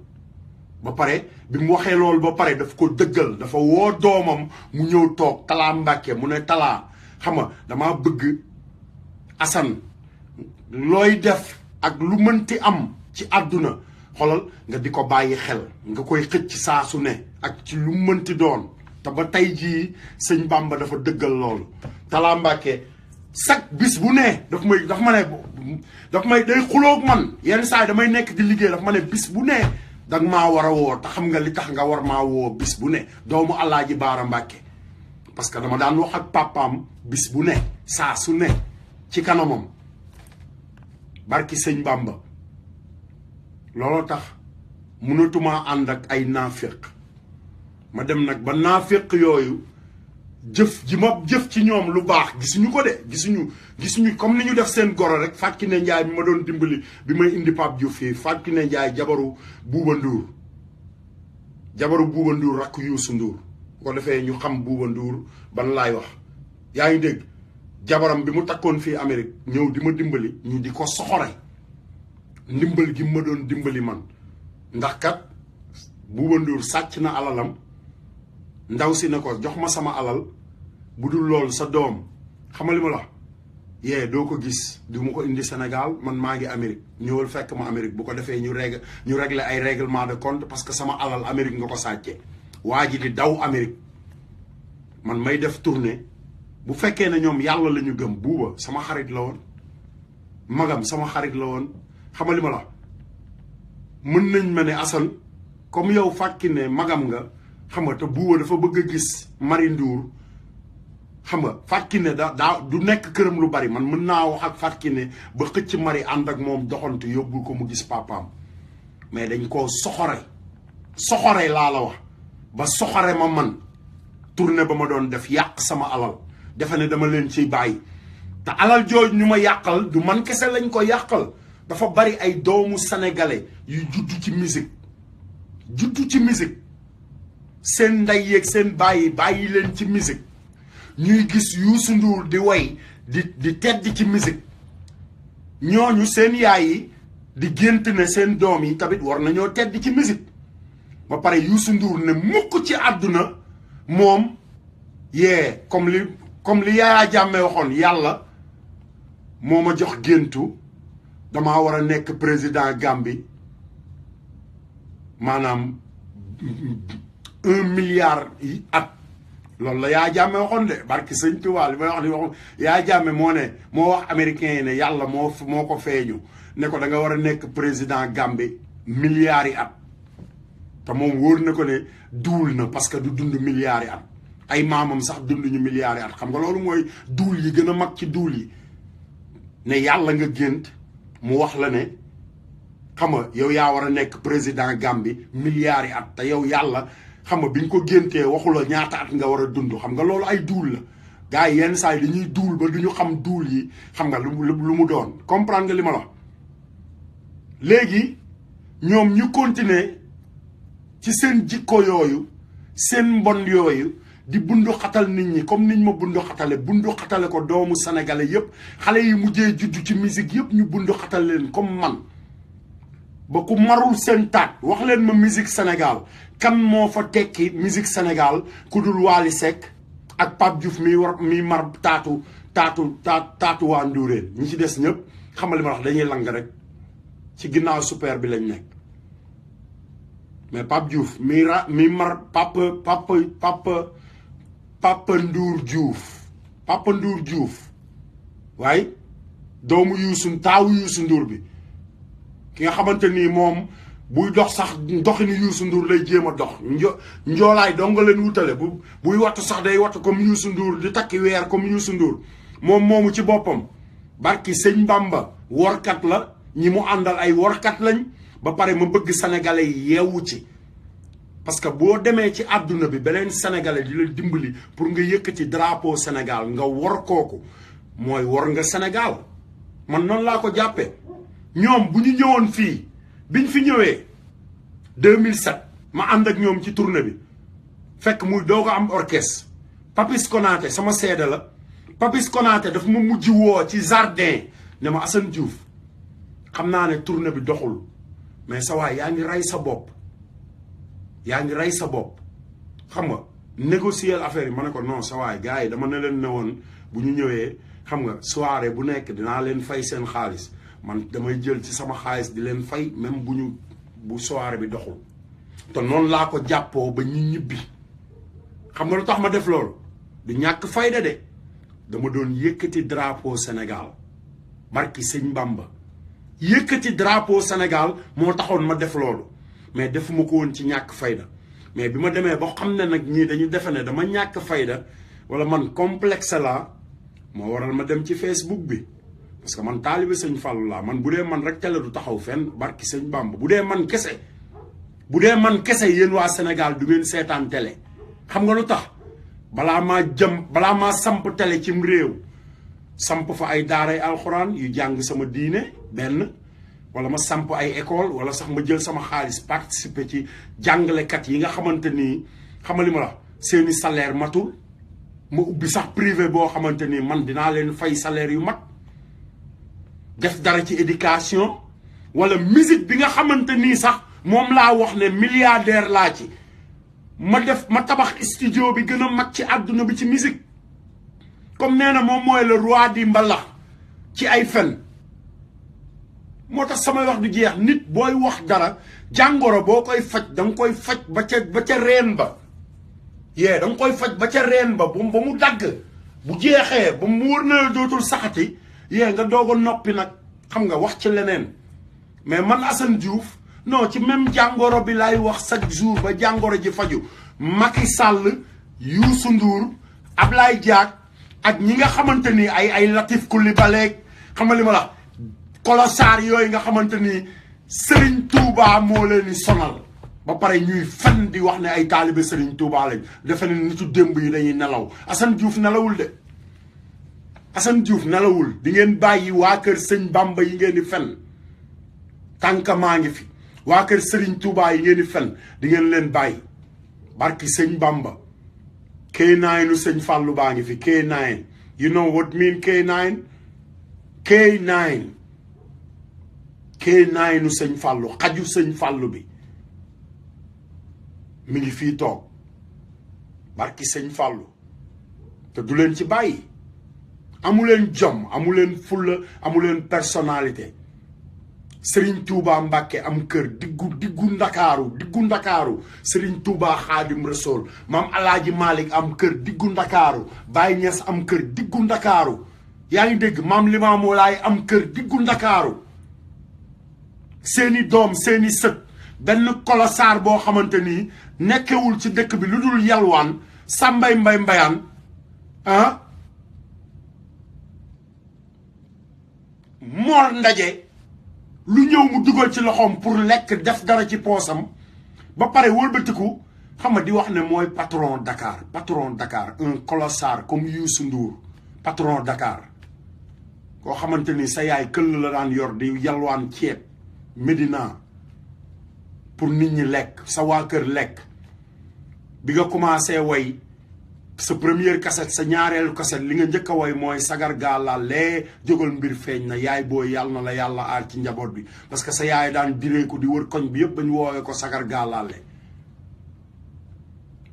ba pare bi mu waxee loolu ba pare daf ko dëggal dafa woo doomam mu ñëw toog Talaa Mbàkke mu ne Talaa xam nga damaa bëgg Assane looy def ak lu mënti am ci àdduna xolal nga di ko bàyyi xel nga koy xëcc saa su ne ak ci lu mënti doon te ba tey jii sëñ Bamba dafa dëggal loolu Talaa Mbàkke chaque bis bu ne daf may day xuloog man yenn saa yi damay nekk di liggéey daf ma ne bis bu ne danga maa war a woo te xam nga li tax nga war maa woo bis bu ne doomu Alaaji Baara Mbàkke parce que dama daan wax ak papaam bis bu ne saa su ne ci kanamam barki sëñ Bamba looloo tax mënatuma ànd ak ay naafiq ma dem nag ba naafiq yooyu jëf ji ma jëf ci ñoom lu baax gisuñu ko de gisuñu comme ni ñu def seen goro rek Fatou Kiné Ndiaye bi ma doon dimbali bi may indi Pape Diouf fii Fatou Kiné Ndiaye jabaru Bouba Ndour rakk Youssou Ndour bu ko defee ñu xam Bouba Ndour ban laay wax yaa ngi dégg jabaram bi mu takkoon fii Amérique ñëw di ma dimbali ñu di ko soxore ndimbal gi ma doon dimbali man ndax kat Bouba Ndour sàcc na alalam ndaw si ne ko jox ma sama alal bu dul loolu sa doom xamali ma la yee doo ko gis du ma ko indi Sénégal man maa ngi Amérique ñëwal fekk ma Amérique bu ko defee ñu régler ay règlement de compte parce que sama alal Amérique nga ko sàccee waa ji di daw Amérique man may def tournée bu fekkee ne ñoom yàlla la ñu gëm Buuba sama xarit la woon magam sama xarit la woon xamali ma la mën nañ ma ne Assane comme yow fàkki ne magam nga xam nga te Buuba dafa bëgg a gis Mari Ndour xam nga Fatou Kiné daa du nekk këram lu bari man mën naa wax ak Fatou Kiné ba xëcc Mari ànd ak moom doxantu yóbbul ko mu gis papaam mais dañ koo soxore laa la wax ba soxore ma man tournée ba ma doon def yàq sama alal defe ne dama leen ciy bàyyi te alal jooj ñu ma yàqal du man kese lañ ko yàqal dafa bari ay doomu sénégalais yu juddu ci musique seen ndey yeeg seen bàyyi leen ci musique ñuy gis Youssou Ndour di way di tedd ci musique ñooñu seen yaay yi di gént ne seen doom yi tamit war nañoo tedd ci musique ba pare Youssou Ndour ne mukk ci àdduna moom yee comme li Yaya Jammeh waxoon yàlla moo ma jox géntu damaa war a nekk président Gambie maanaam 1 milliard yi at loolu la Yaya Jammeh waxoon de barki sëñ Tuubaa li may wax ni waxoon Yaya Jammeh moo wax américain yi ne yàlla moo ko feeñu ne ko da nga war a nekk président Gambie milliards yi at te moom wóor na ko ne duul na parce que du dund milliards yi at ay maamam sax dund ñu milliards yi at xam nga loolu mooy duul yi gën a mag ci duul yi ne yàlla nga gént mu wax la ne xam nga yow yaa war a nekk président Gambie milliards yi at te yow yàlla xam nga bi ñu ko géntee waxula ñaata at nga war a dund xam nga loolu ay duul la gars yi yenn saa yi dañuy duul ba du ñu xam duul yi xam nga lu mu doon comprendre nga li ma la léegi ñoom ñu continuer ci seen jikko yooyu seen mbon yooyu di bundu xatal nit ñi comme niñ ma bundu xatale ko doomu sénégalais yépp xale yi mujjee juddu ci musique yépp ñu bundu xatal leen comme man ba ku marul seen taat wax leen ma musique Sénégal kan moo fa tekki musique Sénégal ku dul Wally Seck ak Pape Diouf mi mar taatu waa Ndourène ñi ci des ñëpp xamal li ma wax dañuy lang rek ci ginnaaw super bi lañ nekk mais Pape Diouf mi mar Papa Ndour Diouf waaye doomu taawu Youssou Ndour bi ki nga xamante ni moom buy dox sax doxini Youssou Ndour lay jéem a dox njoolaay dong nga leen wutale buy wattu sax day wattu comme Youssou Ndour di takki weer comme Youssou Ndour moom moomu ci boppam barki sëñ Bamba workat la ñi mu àndal ay workat lañ ba pare ma bëgg sénégalais yi yeewu ci parce que boo demee ci àdduna bi beneen sénégalais di la dimbali pour nga yëkkati drapeau Sénégal nga wor kooku mooy wor nga Sénégal man noonu laa ko jàppee ñoom bu ñu ñëwoon fii biñ fi ñëwee 2007 ma ànd ak ñoom ci tournée bi fekk muy doog a am orchestre Papis Konaté sama seede la Papis Konaté daf ma mujj woo ci jardin ne ma Assane Diouf xam naa ne tournée bi doxul mais sa waay yaa ngi rey sa bopp xam nga négocier affaire yi ma ne ko non sa waay gars yi dama ne leen ne woon bu ñu ñëwee xam nga soirée bu nekk dinaa leen fay seen xaalis man damay jël ci sama xaalis di leen fay même bu soirée bi doxul te noonu laa ko jàppoo ba ñu ñibbi xam nga lu tax ma def loolu du ñàkk fayda de dama doon yëkkati drapeau Sénégal barki sëñ Bamba yëkkati drapeau Sénégal moo taxoon ma def loolu mais defuma ko woon ci ñàkk fayda mais bi ma demee ba xam ne nag ñii dañu defe ne dama ñàkk fayda wala man complexe la moo waral ma dem ci Facebook bi parce que man taalibe sëñ Fallou laa man bu dee man rek télé du taxaw fenn barki sëñ Bamba bu dee man kese yéen waa Sénégal du ngeen seetaan télé xam nga lu tax balaa maa samp télé cim réew samp fa ay daaray alxuraan yu jàng sama diine benn wala ma samp ay école wala sax ma jël sama xaalis participer ci jàngalekat yi nga xamante ni xamali ma la seeni salaire matul ma ubbi sax privé boo xamante ni man dinaa leen fay salaire yu mat def dara ci éducation wala musique bi nga xamante nii sax moom laa wax ne milliardaire laa ci ma tabax studio bi gën a mag ci àdduna bi ci musique comme nee na moom mooy le roi di mbalax ci ay fen moo tax samay wax du jeex nit booy wax dara jàngoro boo koy faj da nga koy faj ba ca reen ba da nga koy faj ba ca reen ba ba mu dagg bu jeexee ba mu wër na dootul saxati nga doog a noppi nag xam nga wax ci leneen mais man Assane Diouf non ci même jàngoro bi lay wax chaque jour ba jàngoro ji faju Macky Sall Youssou Ndour Ablaye Diack ak ñi nga xamante ni ay Latif Coulibaly xam nga li ma la kolosaar yooyu nga xamante ni Serigne Touba moo leen di sonal ba pare ñuy fen di wax ne ay taalibe Serigne Touba lañ defe ne nitu démb yi dañuy nelaw Assane Diouf nelawul de Assane Diouf nelawul di ngeen bàyyi waa kër sëñ Bamba yi ngeen di fen tànk maa ngi fi waa kër Serigne Touba yi ngeen di fen di ngeen leen bàyyi barki sëñ Bamba K9 sëñ Fallou baa ngi fi K9 you know what mean K9 K9 sëñ Fallou xaju sëñ Fallou bi mi ngi fii toog barki sëñ Fallou te du leen ci bàyyi amuleen jom amuleen fulla amuleen personnalité Serigne Touba Mbacke am kër diggu ndakaaru Serigne Touba Xaadim Rasool maam Alaaji Malick am kër diggu ndakaaru Baye Niass am kër diggu ndakaaru yaa ngi dégg maam Limaamu Laay am kër diggu ndakaaru seeni doom seeni sët benn kolosaar boo xamante ni nekkewul ci dëkk bi lu dul yalwaan sàmbay mbayaan Mor Ndaje lu ñëw mu dugal ci loxoom pour lekk def dara ci poosam ba pare wëlbatiku xam nga di wax ne mooy patron Dakar un colossar comme Youssou Ndour patron Dakar koo xamante ni sa yaay këll la daan yor di yalwaan ceeb Médina pour nit ñi lekk sa waa kër lekk bi nga commencé way sa première cassette sa ñaareelu cassette li nga njëkk a way mooy sagar gaala lee jógal mbir feeñ na yaay booy yàlla na la yàlla aar ci njaboot bi parce que sa yaay daan diree ko di wër koñ bi yëpp bañ woowee ko sagar gaalaale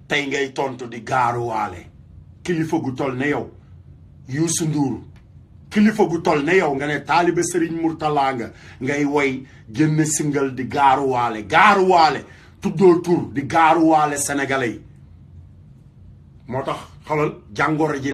tey ngay tontu di gaaruwaale kilifa gu toll ne yow Youssou Ndour kilifa gu toll ne yow nga ne taalibe Serigne Mourtala nga ngay woy génn single di gaaruwaale tuddoo tur di gaaruwaale sénégalais yi moo tax xolal jàngoro ji